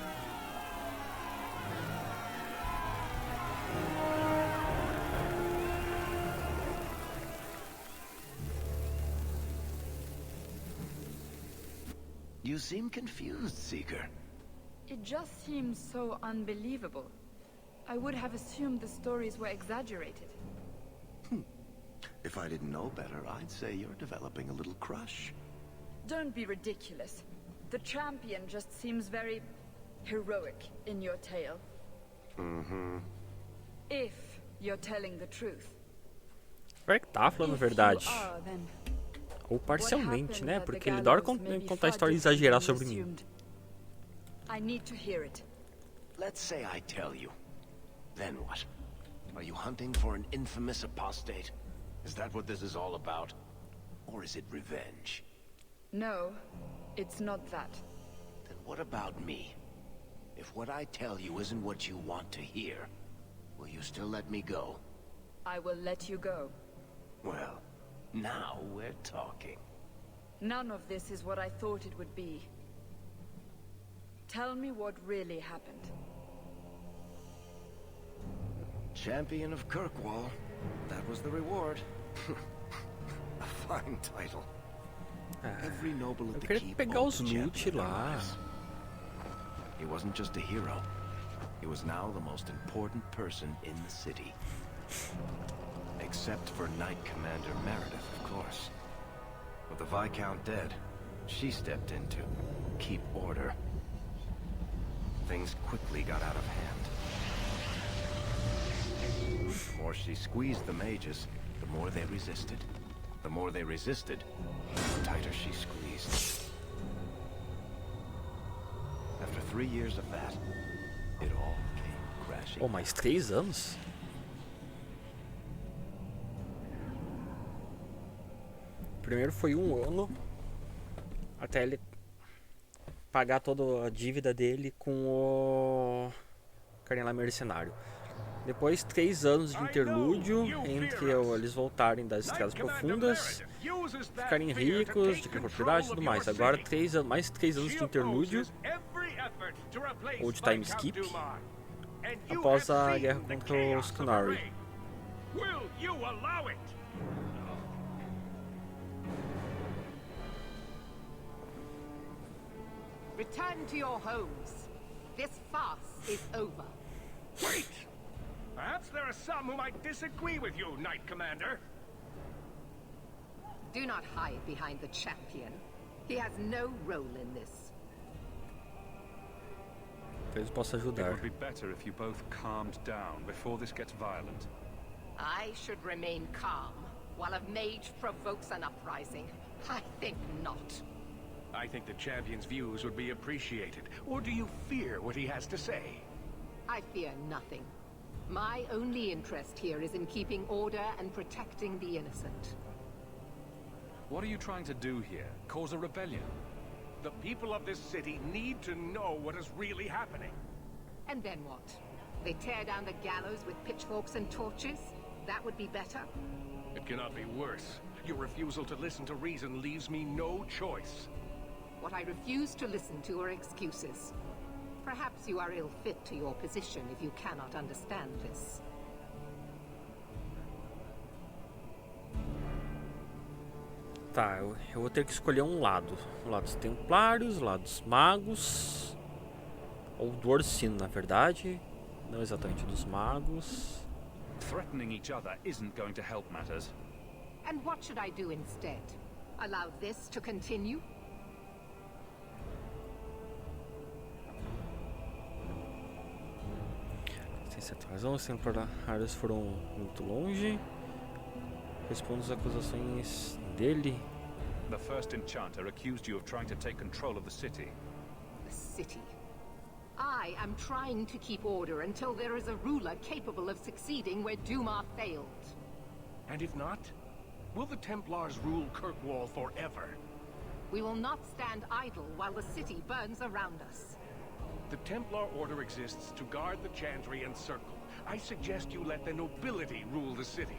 You seem confused, Seeker. It just seems so unbelievable. I would have assumed the stories were exaggerated. If I didn't know better, I'd say you're developing a little crush. Don't be ridiculous. The champion just seems very heroic in your tale. Mm-hmm. If you're telling the truth. Vai que tá falando a verdade. If you are, then Ou parcialmente, né? Porque ele adora contar histórias e exagerar sobre mim. I need to hear it. Let's say I tell you. Then what? Are you hunting for an infamous apostate? Is that what this is all about? Or is it revenge? No, it's not that. Then what about me? If what I tell you isn't what you want to hear, will you still let me go? I will let you go. Well, now we're talking. None of this is what I thought it would be. Tell me what really happened. Champion of Kirkwall. That was the reward. A fine title. Every noble at the keep pegar os loot lá. He wasn't just a hero. He was now the most important person in the city. Except for Knight Commander Meredith, of course. With the Viscount dead, she stepped in to keep order. Things quickly got out of hand. The more she squeezed the mages, the more they resisted. The more they resisted, the tighter she squeezed. After 3 years of that, it all came crashing. Oh, mais 3 anos? Primeiro foi 1 ano até ele pagar toda a dívida dele com o carinha lá mercenário. Depois 3 anos de interlúdio entre eles voltarem das estradas profundas, ficarem ricos, de propriedade e tudo mais. Agora mais 3 anos de interlúdio, ou de time skip, após a guerra contra os Qunari. Return to your homes. This farce is over. Wait! Perhaps there are some who might disagree with you, Knight Commander. Do not hide behind the champion. He has no role in this. Talvez possa It ajudar. would be better if you both calmed down before this gets violent. I should remain calm while a mage provokes an uprising. I think not. I think the champion's views would be appreciated. Or do you fear what he has to say? I fear nothing. My only interest here is in keeping order and protecting the innocent. What are you trying to do here? Cause a rebellion? The people of this city need to know what is really happening. And then what? They tear down the gallows with pitchforks and torches? That would be better? It cannot be worse. Your refusal to listen to reason leaves me no choice. What I refuse to listen to are excuses. Perhaps you are ill-fit to your position if you cannot understand this. Tá, eu vou ter que escolher um lado. O lado dos Templários, o lado dos Magos. Ou do Orsino, na verdade. Não exatamente dos Magos. Threatening each other isn't going to help matters. And what should I do instead? Allow this to continue? Tem certa razão, os Templários foram muito longe. Respondo às acusações dele. The first enchanter accused you of trying to take control of the city. The city. I am trying to keep order until there is a ruler capable of succeeding where Duma failed. And if not, will the Templars rule Kirkwall forever? We will not stand idle while the city burns around us. The Templar Order exists to guard the Chantry and Circle. I suggest you let the nobility rule the city.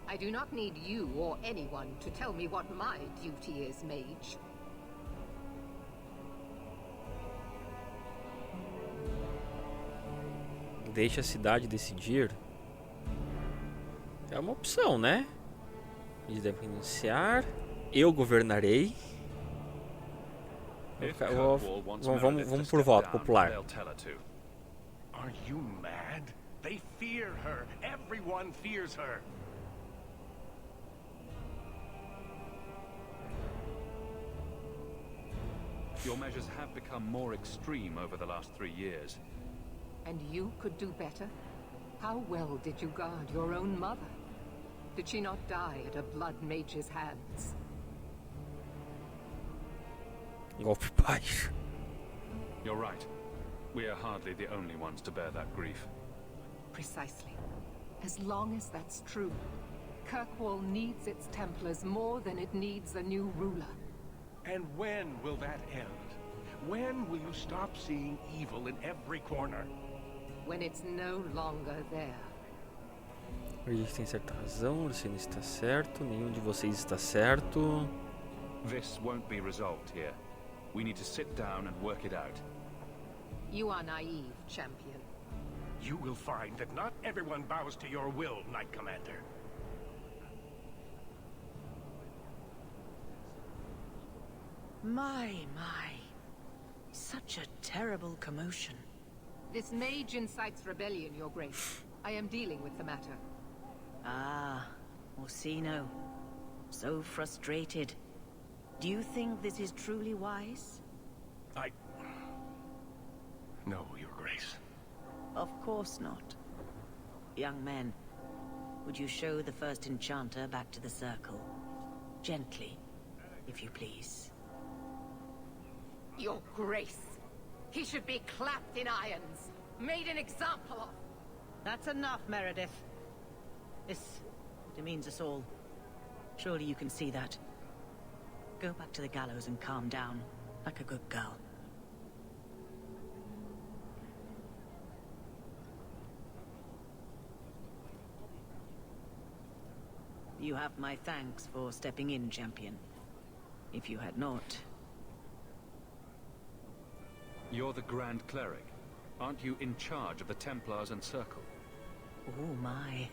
I do not need you or anyone to tell me what my duty is, mage. Deixa a cidade decidir. É uma opção, né? Eles devem iniciar. Eu governarei. Vamos por voto popular. Are you mad? They fear her. Everyone fears her. Your measures have become more extreme over the last 3 years. And you could do better? How well did you guard your own mother? Did she not die at a blood mage's hands? Golpe baixo. You're right. We are hardly the only ones to bear that grief. Precisely. As long as that's true, Kirkwall needs its Templars more than it needs a new ruler. And when will that end? When will you stop seeing evil in every corner? When it's no longer there. A gente tem certa razão, você não está certo, nenhum de vocês está certo. This won't be resolved here. We need to sit down and work it out. You are naive, champion. You will find that not everyone bows to your will, Knight Commander. My. Such a terrible commotion. This mage incites rebellion, Your Grace. I am dealing with the matter. Ah, Orsino. So frustrated. Do you think this is truly wise? No, Your Grace. Of course not. Young men, would you show the first enchanter back to the circle? Gently, if you please. Your Grace. He should be clapped in irons. Made an example of. That's enough, Meredith. This demeans us all. Surely you can see that. Go back to the gallows and calm down, like a good girl. You have my thanks for stepping in, champion. If you had not... You're the Grand Cleric. Aren't you in charge of the Templars and Circle? Oh my.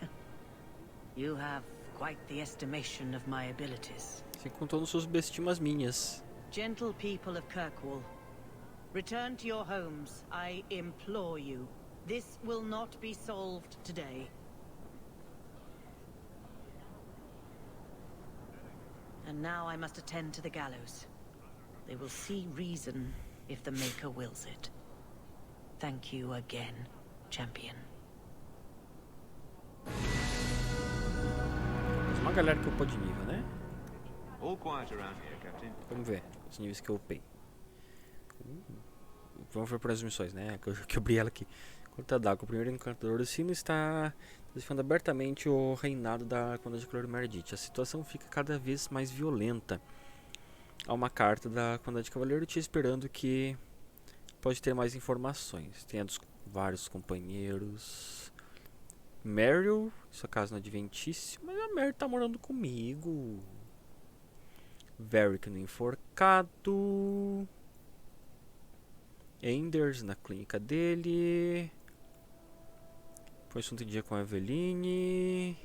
You have quite the estimation of my abilities. Sem contar nos subestima as minhas. Gentle people of Kirkwall, return to your homes, I implore you. This will not be solved today. And now I must attend to the gallows. They will see reason if the Maker wills it. Thank you again, champion. Mas uma galera que upou de nível, né? All quiet around here, Captain. Vamos ver os níveis que eu upei. Vamos ver para as missões, né? Que eu abri ela aqui. Corta d'água. O primeiro encantador do sino está desafiando abertamente o reinado da Comandante de Cloro Meredith. A situação fica cada vez mais violenta. Há uma carta da Comandante Cavaleiro te esperando que pode ter mais informações. Tem a dos vários companheiros. Meryl, sua casa no Adventício. Mas a Meryl tá morando comigo. Varric no enforcado. Enders na clínica dele. Põe assunto em dia com a Eveline.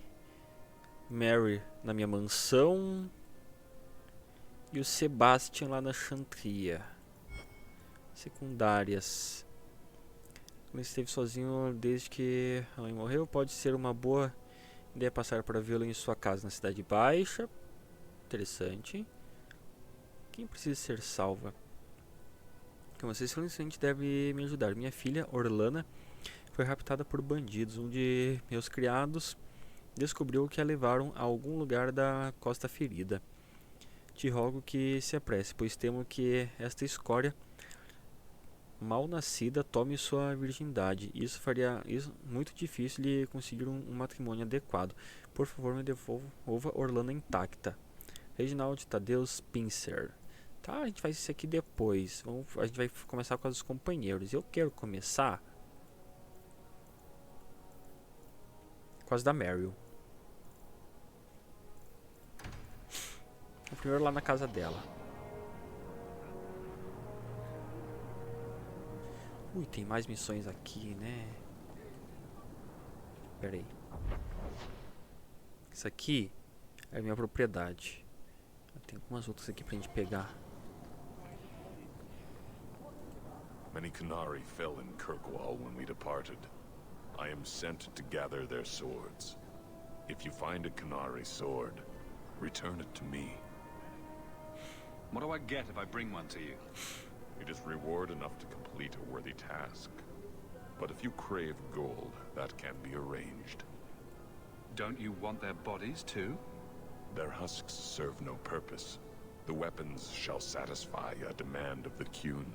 Mary na minha mansão. E o Sebastian lá na Chantria. Secundárias. Ele esteve sozinho desde que a mãe morreu. Pode ser uma boa ideia passar para vê-lo em sua casa na Cidade Baixa. Interessante. Quem precisa ser salva? Você simplesmente deve me ajudar. Minha filha, Orlana, foi raptada por bandidos. Um de meus criados descobriu que a levaram a algum lugar da Costa Ferida. Te rogo que se apresse, pois temo que esta escória mal nascida tome sua virgindade. Isso faria muito difícil lhe conseguir um matrimônio adequado. Por favor, me devolva Orlando intacta. Reginald Tadeu Spencer. Tá, a gente faz isso aqui depois. A gente vai começar com os companheiros. Eu quero começar com as da Meryl. Primeiro lá na casa dela. Ui, tem mais missões aqui, né? Pera aí. Isso aqui é minha propriedade. Tem algumas outras aqui pra gente pegar. Many Qunari fell in Kirkwall when we departed. I am sent to gather their swords. If you find a Qunari sword, return it to me. What do I get if I bring one to you? It is reward enough to complete a worthy task. But if you crave gold, that can be arranged. Don't you want their bodies too? Their husks serve no purpose. The weapons shall satisfy a demand of the Qun.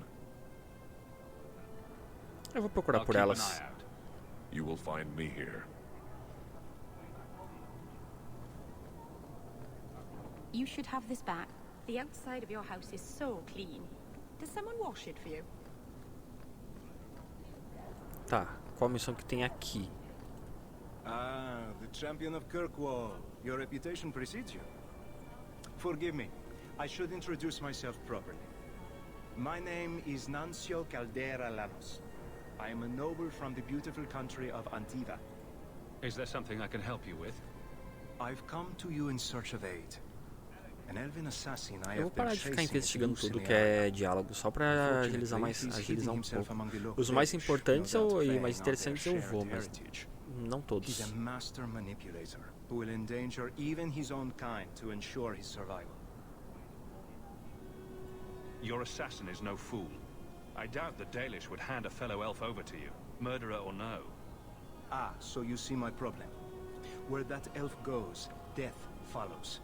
Eu vou procurar por elas. You will find me here. You should have this back. The outside of your house is so clean. Does someone wash it for you? Tá, qual a missão que tem aqui? Ah, the champion of Kirkwall. Your reputation precedes you. Forgive me. I should introduce myself properly. My name is Nancio Caldera Lanos. I am a noble from the beautiful country of Antiva. Is there something I can help you with? I've come to you in search of aid. An elven assassin I Eu vou parar de ficar investigando tudo que é diálogo, só pra agilizar um pouco. Os mais importantes e mais interessantes eu vou, mas não todos. He's a master manipulator who will endanger even his own kind to ensure his survival. Your assassin is no fool. I doubt the Dalish would hand a fellow elf over to you, murderer or no. Ah, so you see my problem. Where that elf goes, death follows.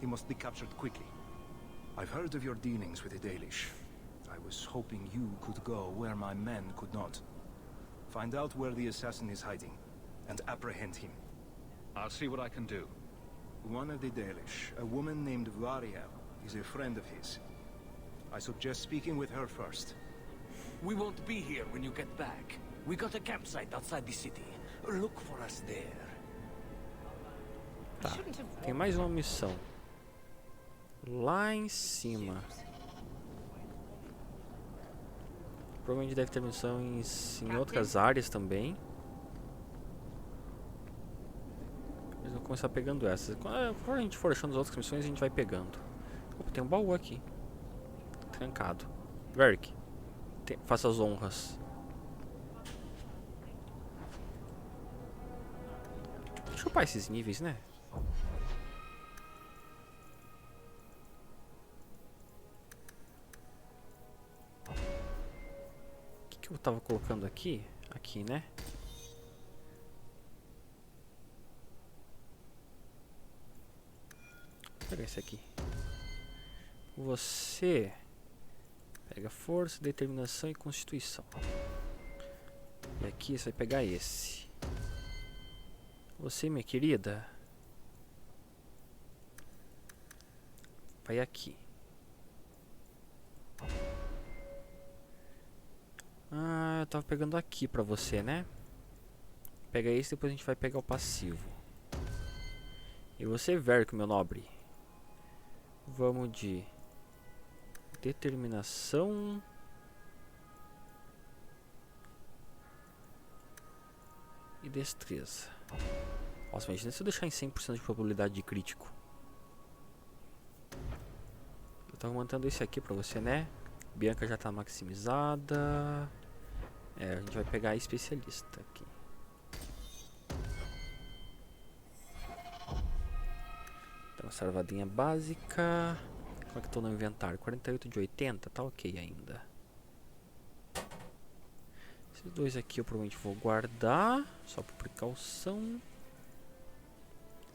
He must be captured quickly. I've heard of your dealings with the Dalish. I was hoping you could go where my men could not. Find out where the assassin is hiding, and apprehend him. I'll see what I can do. One of the Dalish, a woman named Variel, is a friend of his. I suggest speaking with her first. We won't be here when you get back. We got a campsite outside the city. Look for us there. Tá, tem mais uma missão. Lá em cima. Provavelmente deve ter missão em outras áreas também. Mas eu vou começar pegando essas. Quando a gente for achando as outras missões, a gente vai pegando. Opa, tem um baú aqui. Trancado. Verk, faça as honras. Deixa eu upar esses níveis, né? O que eu tava colocando aqui? Aqui, né? Vou pegar esse aqui. Você pega força, determinação e constituição. E aqui você vai pegar esse. Você, minha querida, vai aqui. Ah, eu tava pegando aqui pra você, né? Pega esse, depois a gente vai pegar o passivo. E você, Verk, meu nobre. Vamos de determinação e destreza. Nossa, imagina se eu deixar em 100% de probabilidade de crítico. Eu tava mantendo esse aqui pra você, né? Bianca já tá maximizada. É, a gente vai pegar a especialista aqui. Então, salvadinha básica. Como é que tô no inventário? 48 de 80, tá ok ainda. Esses dois aqui eu provavelmente vou guardar, só por precaução.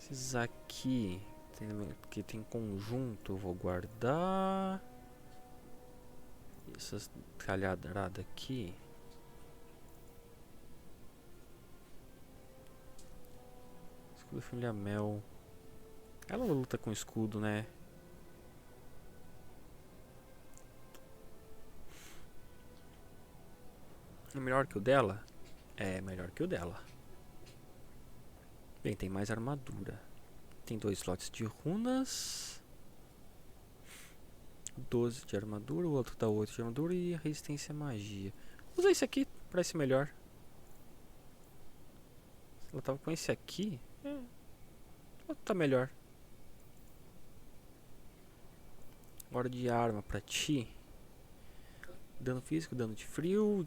Esses aqui Aqui tem conjunto, eu vou guardar. Essas calhadradas aqui. Escudo Filha Mel. Ela luta com escudo, né? É melhor que o dela? É melhor que o dela. Bem, tem mais armadura. Tem 2 slots de runas. 12 de armadura, o outro dá 8 de armadura e a resistência à magia. Usa esse aqui, parece melhor. Se ela tava com esse aqui, tá melhor. Agora de arma pra ti. Dano físico, dano de frio.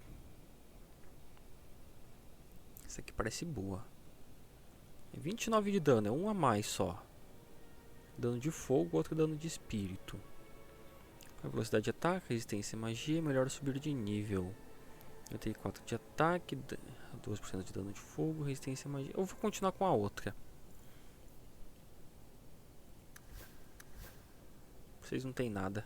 Essa aqui parece boa. 29 de dano, é um a mais só. Dano de fogo, outro dano de espírito. A velocidade de ataque, resistência à magia, melhor subir de nível. 84 de ataque, 2% de dano de fogo, resistência à magia. Eu vou continuar com a outra. Vocês não tem nada.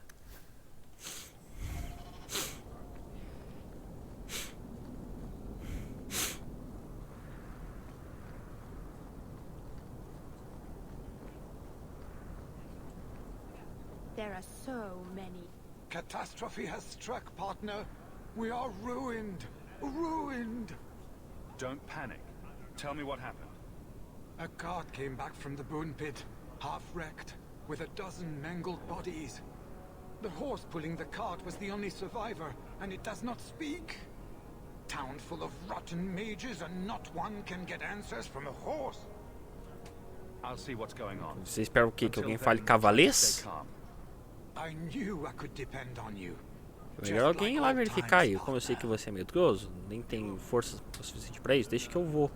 There are so many. Catastrophe has struck, partner. We are ruined. Ruined. Don't panic. Tell me what happened. A cart came back from the bone pit, half wrecked, with a dozen mangled bodies. The horse pulling the cart was the only survivor, and it does not speak. Town full of rotten mages, and not one can get answers from a horse. I'll see what's going on. Você espera o quê? Que alguém fale cavalês? I knew I could depend on you. Melhor alguém ir lá verificar aí. Como eu sei que você é medroso, nem tem força suficiente pra isso, deixa que eu vou.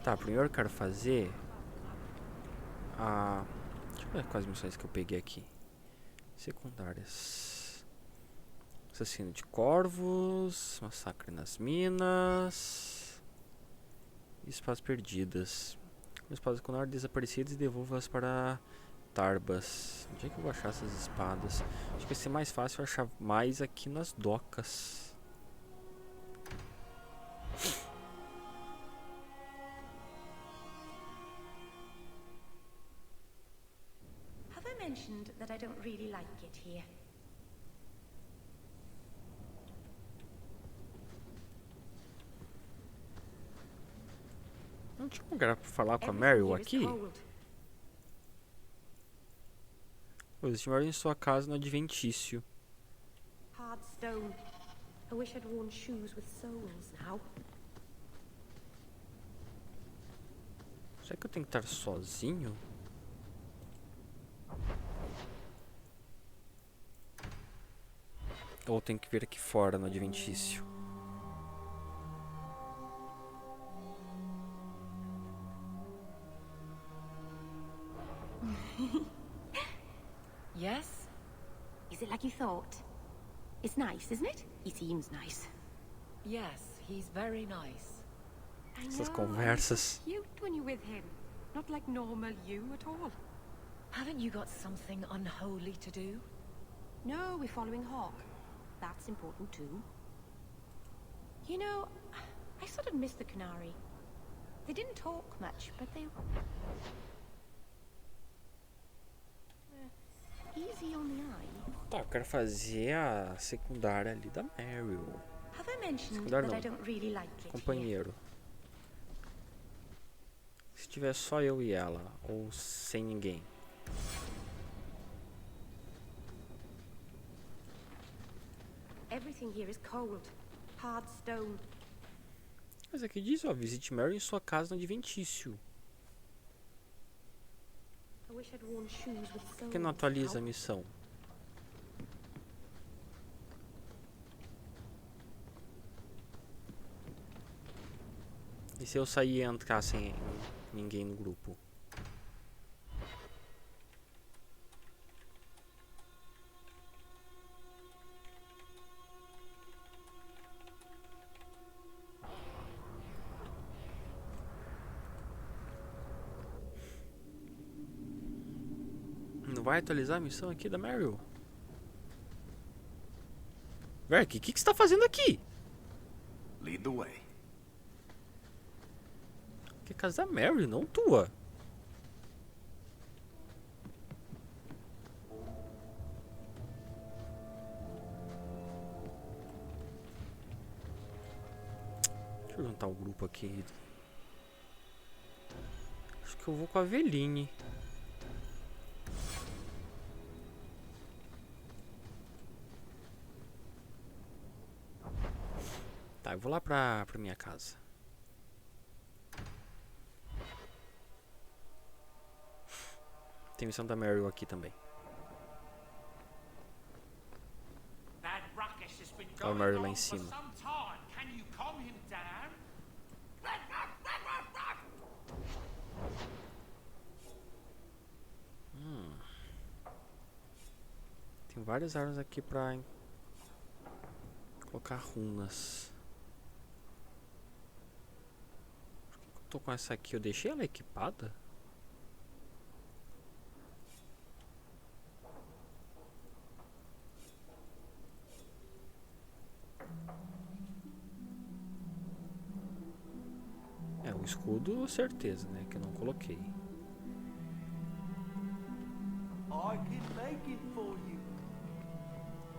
Tá, primeiro eu quero fazer a... Deixa eu ver quais missões que eu peguei aqui. Secundárias. Assassino de corvos, massacre nas minas, espadas perdidas. Espadas Qunari desaparecidas e devolva-as para Tarbas. Onde é que eu vou achar essas espadas? Acho que vai ser mais fácil eu achar mais aqui nas docas. Have I mentioned that I don't really like it here? Não tinha um lugar pra falar com a Meryl aqui? Existe Meryl em sua casa no Adventício. Hard stone. I wish I'd worn shoes with soles now. Será que eu tenho que estar sozinho? Ou tenho que vir aqui fora no Adventício? Yes? Is it like you thought? It's nice, isn't it? He seems nice. Yes, he's very nice. Essas conversas. Cute when you're with him. Not like normal you at all. Haven't you got something unholy to do? No, we're following Hawk. That's important too. You know, I sort of miss the Qunari. They didn't talk much, but they... easy on the eye. Tá, eu quero fazer a secundária ali da Meryl. Have I mentioned Secundária that I não. don't really like it Companheiro. Se tiver só eu e ela, ou sem ninguém. Everything here is cold. Hard stone. Mas aqui diz, ó, visite Meryl em sua casa no Adventício. I wish I'd worn shoes with Por que não atualiza a missão? E se eu sair e entrar sem ninguém no grupo? vai atualizar a missão aqui da Meryl? Verk, o que você tá fazendo aqui? Lead the way. Que é casa da Meryl, não tua. Deixa eu juntar o grupo aqui. Acho que eu vou com a Veline. Tá, eu vou lá pra minha casa. Tem missão da Meryl aqui também. Olha o Meryl lá em cima. Tem várias armas aqui pra colocar runas. Por que eu tô com essa aqui? Eu deixei ela equipada? É, o escudo, certeza, né? Que eu não coloquei.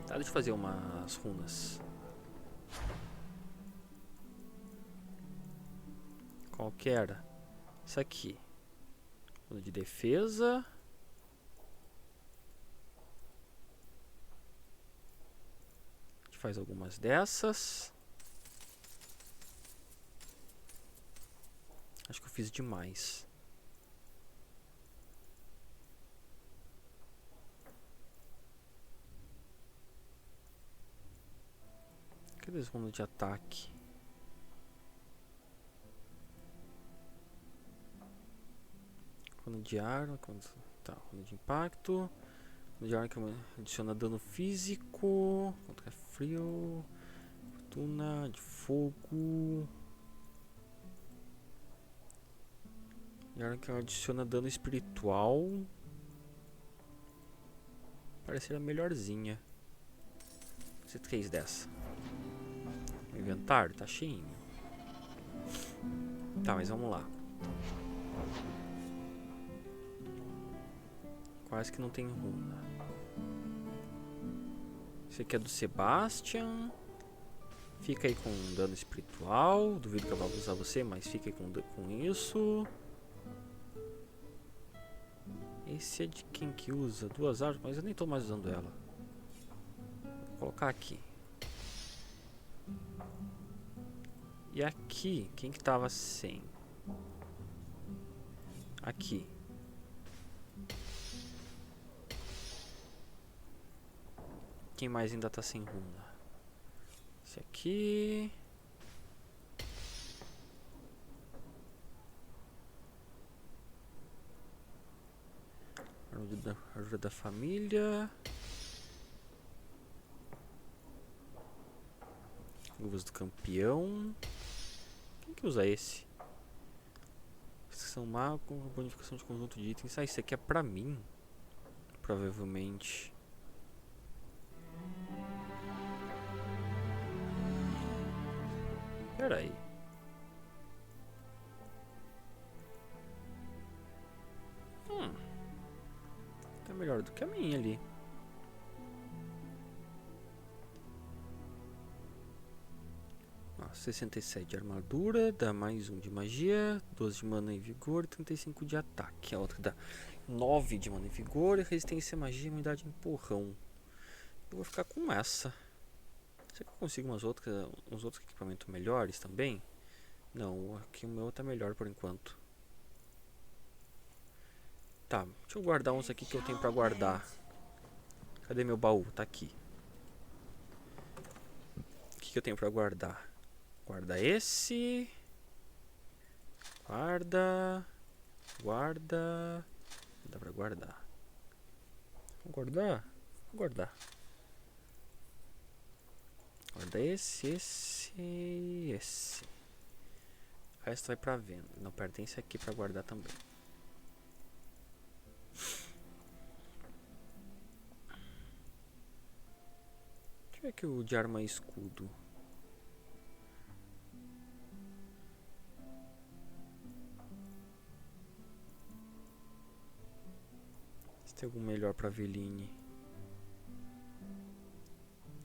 Tá, deixa eu fazer umas runas. Qual que era? Isso aqui. Runa de defesa. A gente faz algumas dessas. Acho que eu fiz demais. Cadê as runas de ataque? Runa de ar, tá, runa de impacto. Runa de ar que adiciona dano físico, contra frio, fortuna, de fogo. E ar que adiciona dano espiritual. Parece ser a melhorzinha. Você fez dessa. O inventário tá cheinho. Tá, mas vamos lá. Quase que não tem runa. Esse aqui é do Sebastian. Fica aí com dano espiritual. Duvido que eu vá usar você, mas fica aí com isso. Esse é de quem que usa? Duas armas, mas eu nem tô mais usando ela. Vou colocar aqui. E aqui, quem que tava sem? Aqui. Quem mais ainda tá sem runa? Esse aqui. Ajuda da família. Luvas do campeão. Quem que usa esse? São má com bonificação de conjunto de itens. Ah, isso aqui é pra mim. Provavelmente. Pera aí. Tá melhor do que a minha ali. Ó, 67 de armadura, dá mais 1 de magia, 12 de mana e vigor e 35 de ataque. A outra dá 9 de mana e vigor e resistência à magia e imunidade de empurrão. Eu vou ficar com essa. Será que eu consigo uns outros equipamentos melhores também? Não, aqui o meu tá melhor por enquanto. Tá, deixa eu guardar uns aqui que eu tenho pra guardar. Cadê meu baú? Tá aqui. O que eu tenho pra guardar? Guarda esse. Guarda. Guarda. Dá pra guardar. Vou guardar? Vou guardar. Guarda esse. O resto vai pra venda. Não pertence aqui pra guardar também. que o de arma e escudo? Se tem algum melhor pra Aveline.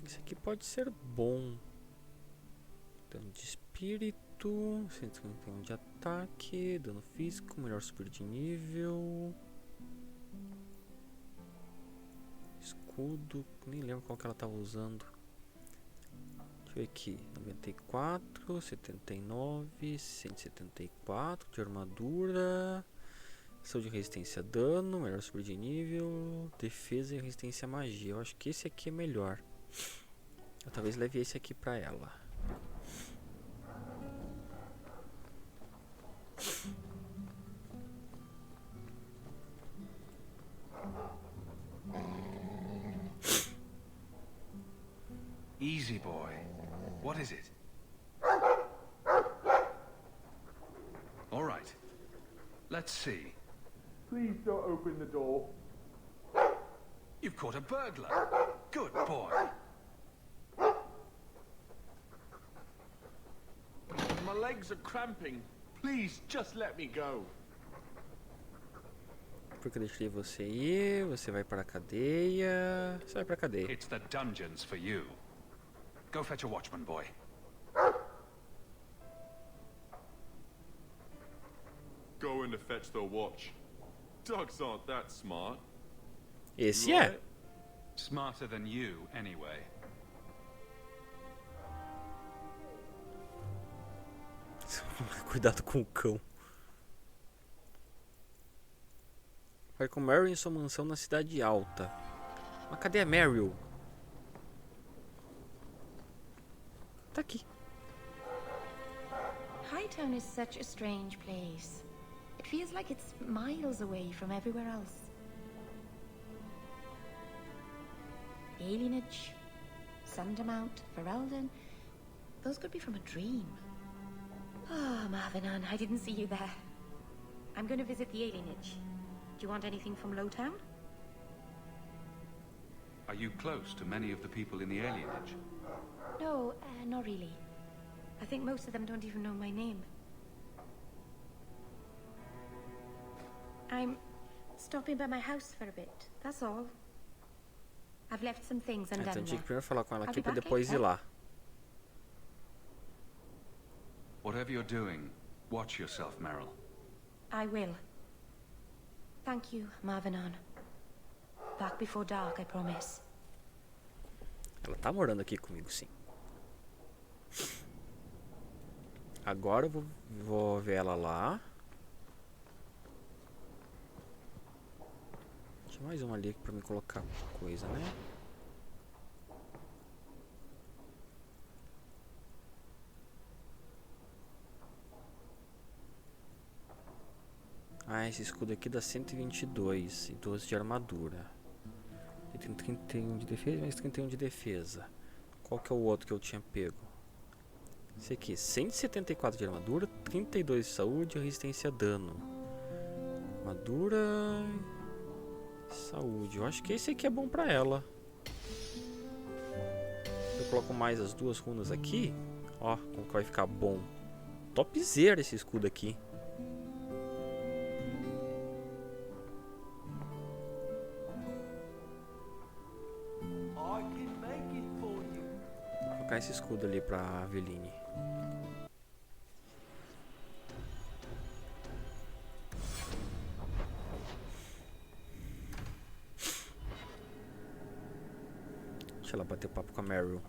Esse aqui pode ser bom. Dano de espírito, 131 de ataque, dano físico, melhor subir de nível. Escudo, nem lembro qual que ela estava usando. Deixa eu ver aqui, 94, 79, 174 de armadura. Saúde, resistência a dano, melhor subir de nível, defesa e resistência a magia. Eu acho que esse aqui é melhor. Eu talvez leve esse aqui pra ela. Easy, boy. What is it? All right. Let's see. Please don't open the door. You've caught a burglar. Good boy. My legs are cramping. Please, just let me go. Porque eu deixei você ir, você vai para a cadeia. Você vai para a cadeia. It's the dungeons for you. Go fetch a watchman, boy. Going to fetch the watch. Dogs aren't that smart. Esse é. Smarter than you, anyway. Cuidado com o cão. Vai com Meryl em sua mansão na cidade alta. Mas cadê a Meryl? Tá aqui. Hightown is such a strange place. It feels like it's miles away from everywhere else. Alienage, Sundermount, Ferelden. Those could be from a dream. Ah, Marvinan, I didn't see you there. I'm going to visit the alienage. Do you want anything from Lowtown? Are you close to many of the people in the alienage? No, not really. I think most of them don't even know my name. I'm stopping by my house for a bit, that's all. I've left some things undone Então tinha que primeiro there. falar com ela I'll aqui be pra back depois ir later. lá. Whatever you're doing, watch yourself, Meryl. I will. Thank you, Marvinan. Back before dark, I promise. Ela tá morando aqui comigo, sim. Agora eu vou ver ela lá. Tinha mais uma ali pra me colocar coisa, né? Ah, esse escudo aqui dá 122 e 12 de armadura. Ele tem 31 de defesa, mais 31 de defesa. Qual que é o outro que eu tinha pego? Esse aqui, 174 de armadura, 32 de saúde e resistência a dano. Armadura... Saúde. Eu acho que esse aqui é bom pra ela. Eu coloco mais as duas runas aqui. Ó, como que vai ficar bom. Topzera esse escudo aqui. Vou colocar esse escudo ali pra Aveline. Deixa ela bater papo com a Meryl.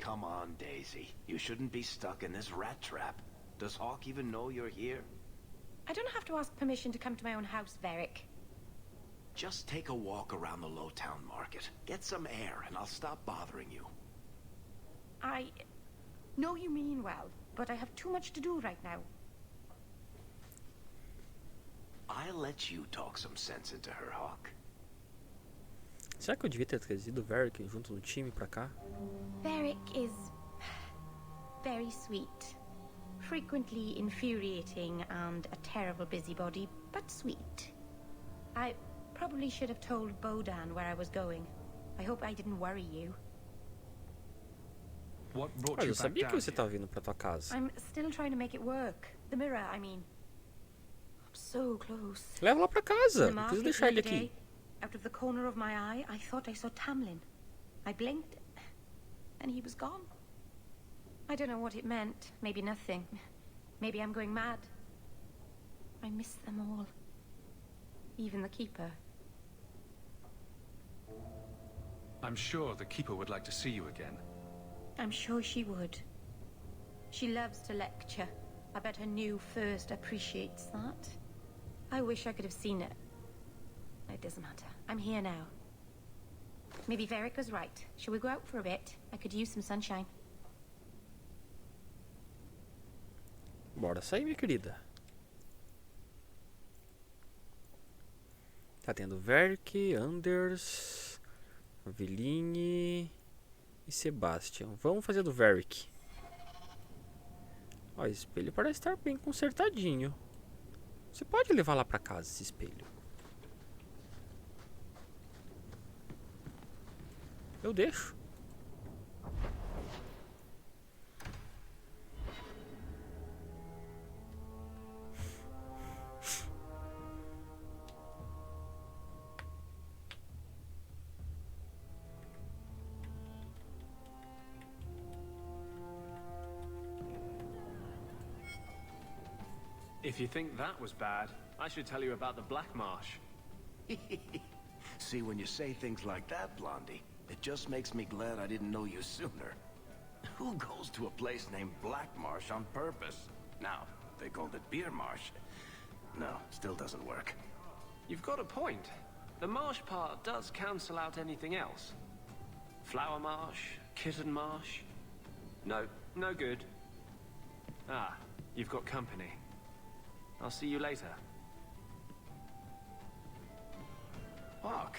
Come on, Daisy. You shouldn't be stuck in this rat trap. Does Hawk even know you're here? I don't have to ask permission to come to my own house, Varric. Just take a walk around the Lowtown market. Get some air, and I'll stop bothering you. I know you mean well, but I have too much to do right now. I'll let you talk some sense into her, Hawk. Será que eu devia ter trazido o Varric junto no time pra cá? Varric is very sweet. Frequently infuriating and a terrible busybody, but sweet. I probably should have told Bodan where I was going. I hope I didn't worry you. What brought Mas you eu back sabia down que você here? estava vindo pra tua casa. I'm still trying to make it work. The mirror, I mean. I'm so close. Leva lá pra casa. In the Não precisa market deixar the ele other aqui. day, out of the corner of my eye, I thought I saw Tamlin. I blinked, and he was gone. I don't know what it meant. Maybe nothing. Maybe I'm going mad. I miss them all. Even the Keeper. I'm sure the Keeper would like to see you again. I'm sure she would. She loves to lecture. I bet her new first appreciates that. I wish I could have seen it. It doesn't matter. I'm here now. Maybe Varric was right. Shall we go out for a bit? I could use some sunshine. Bora sair, minha querida. Tá tendo Varric, Anders, Aveline e Sebastian. Vamos fazer do Varric. Ó, esse espelho parece estar bem consertadinho. Você pode levar lá pra casa esse espelho. Eu deixo. If you think that was bad, I should tell you about the Black Marsh. See, when you say things like that, Blondie, it just makes me glad I didn't know you sooner. Who goes to a place named Black Marsh on purpose? Now, they called it Beer Marsh. No, still doesn't work. You've got a point. The marsh part does cancel out anything else. Flower Marsh, Kitten Marsh. No, no good. Ah, you've got company. I'll see you later. Hawk,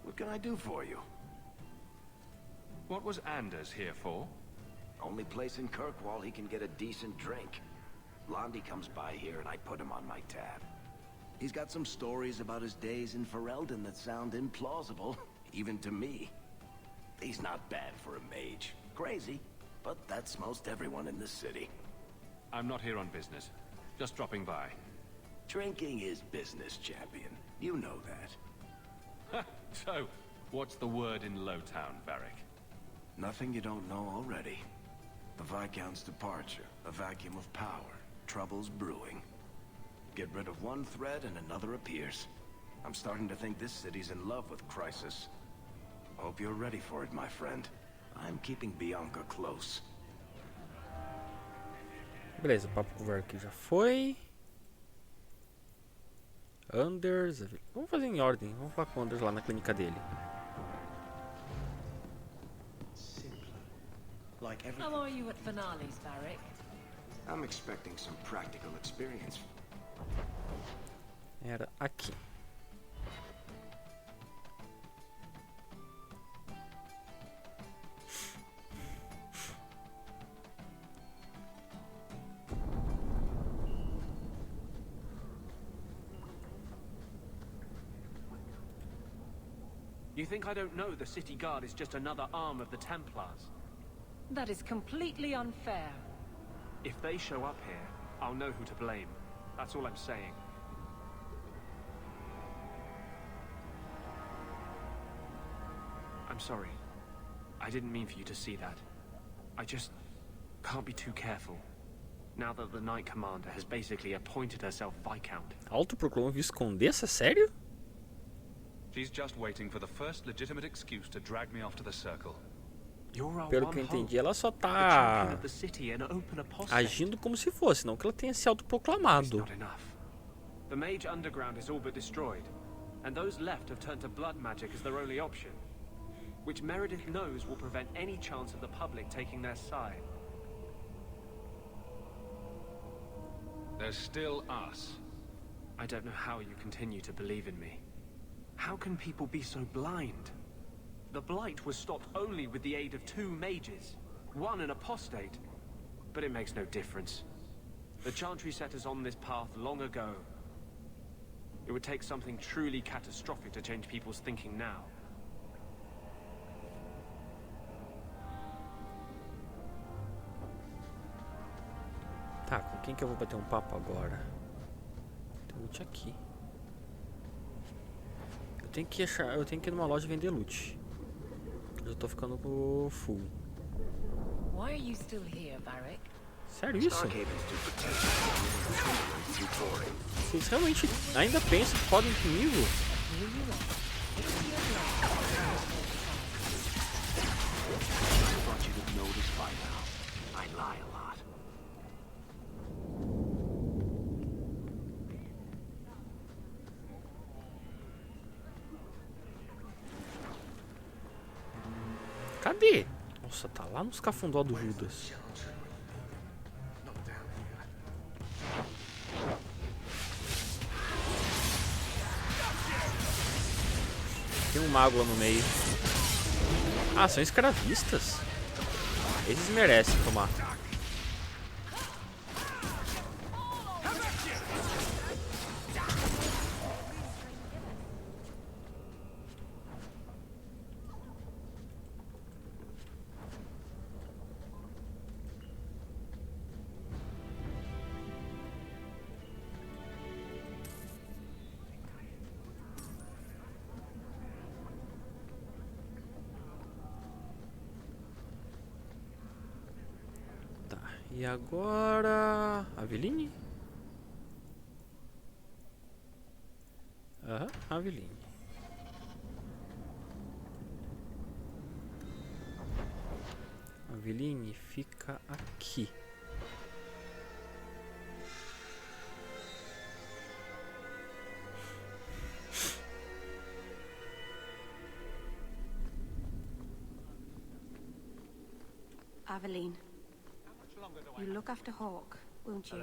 what can I do for you? What was Anders here for? Only place in Kirkwall he can get a decent drink. Blondie comes by here and I put him on my tab. He's got some stories about his days in Ferelden that sound implausible, even to me. He's not bad for a mage. Crazy, but that's most everyone in this city. I'm not here on business. Just dropping by. Drinking is business, champion. You know that. So, what's the word in Lowtown, Varric? Nothing you don't know already. The Viscount's departure, a vacuum of power, troubles brewing. Get rid of one thread and another appears. I'm starting to think this city's in love with Crisis. Hope you're ready for it, my friend. I'm keeping Bianca close. Beleza, o papo com o Varric já foi. Anders. Vamos fazer em ordem. Vamos falar com o Anders lá na clínica dele. How are you at finales, Varric? I'm expecting some practical experience. Era aqui. You think I don't know the City Guard is just another arm of the Templars? That is completely unfair. If they show up here, I'll know who to blame. That's all I'm saying. I'm sorry. I didn't mean for you to see that. I just can't be too careful. Now that the Knight Commander has basically appointed herself Viscount. Autoproclama Viscondessa? Sério? She's just waiting for the first legitimate excuse to drag me off to the Circle. Pelo que eu entendi, ela só tá agindo como se fosse, não que ela tenha se autoproclamado. The Mage Underground is all but destroyed, and those left have turned to blood magic as their only option, which Meredith knows will prevent any chance of the public taking their side. There's still us. I don't know how you continue to believe in me. How can people be so blind? The Blight was stopped only with the aid of 2 mages, one an apostate. But it makes no difference. The Chantry set us on this path long ago. It would take something truly catastrophic to change people's thinking now. Tá, com quem que eu vou bater um papo agora? Tem loot aqui. Eu tenho que ir numa loja vender loot. Eu já tô ficando com full. Why are you still here, Varric? Sério isso? Vocês realmente ainda pensam que podem comigo? Cadê? Nossa, tá lá nos cafundó do Judas. Tem um mago lá no meio. Ah, são escravistas. Eles merecem tomar. E agora... Aveline? Aham, Aveline. Aveline fica aqui. Aveline, you look after Hawk, won't you?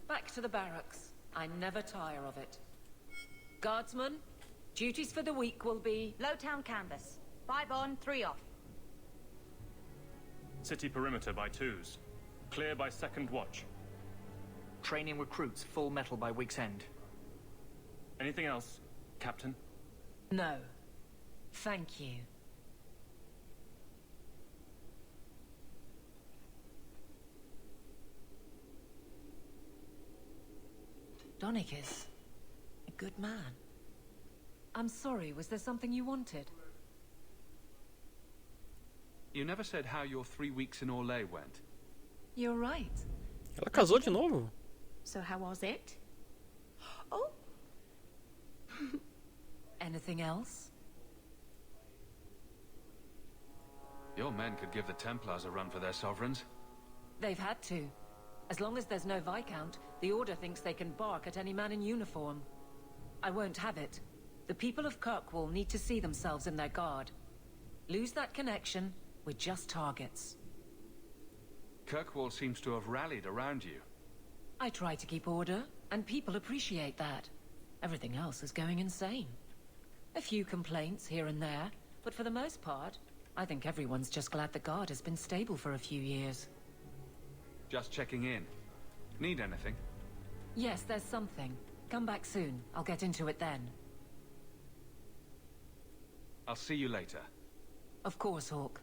Back to the barracks. I never tire of it. Guardsmen, duties for the week will be... Lowtown canvas. 5 on, 3 off. City perimeter by 2s. Clear by 2nd watch. Training recruits full metal by week's end. Anything else, Captain? No. Thank you. Donnick is a good man. I'm sorry, was there something you wanted? You never said how your 3 weeks in Orlais went. You're right. Ela casou de novo? So how was it? Oh. Anything else? Your men could give the Templars a run for their sovereigns. They've had to. As long as there's no Viscount, the Order thinks they can bark at any man in uniform. I won't have it. The people of Kirkwall need to see themselves in their guard. Lose that connection, we're just targets. Kirkwall seems to have rallied around you. I try to keep order, and people appreciate that. Everything else is going insane. A few complaints here and there, but for the most part, I think everyone's just glad the guard has been stable for a few years. Just checking in. Need anything? Yes, there's something. Come back soon. I'll get into it then. I'll see you later. Of course, Hawk.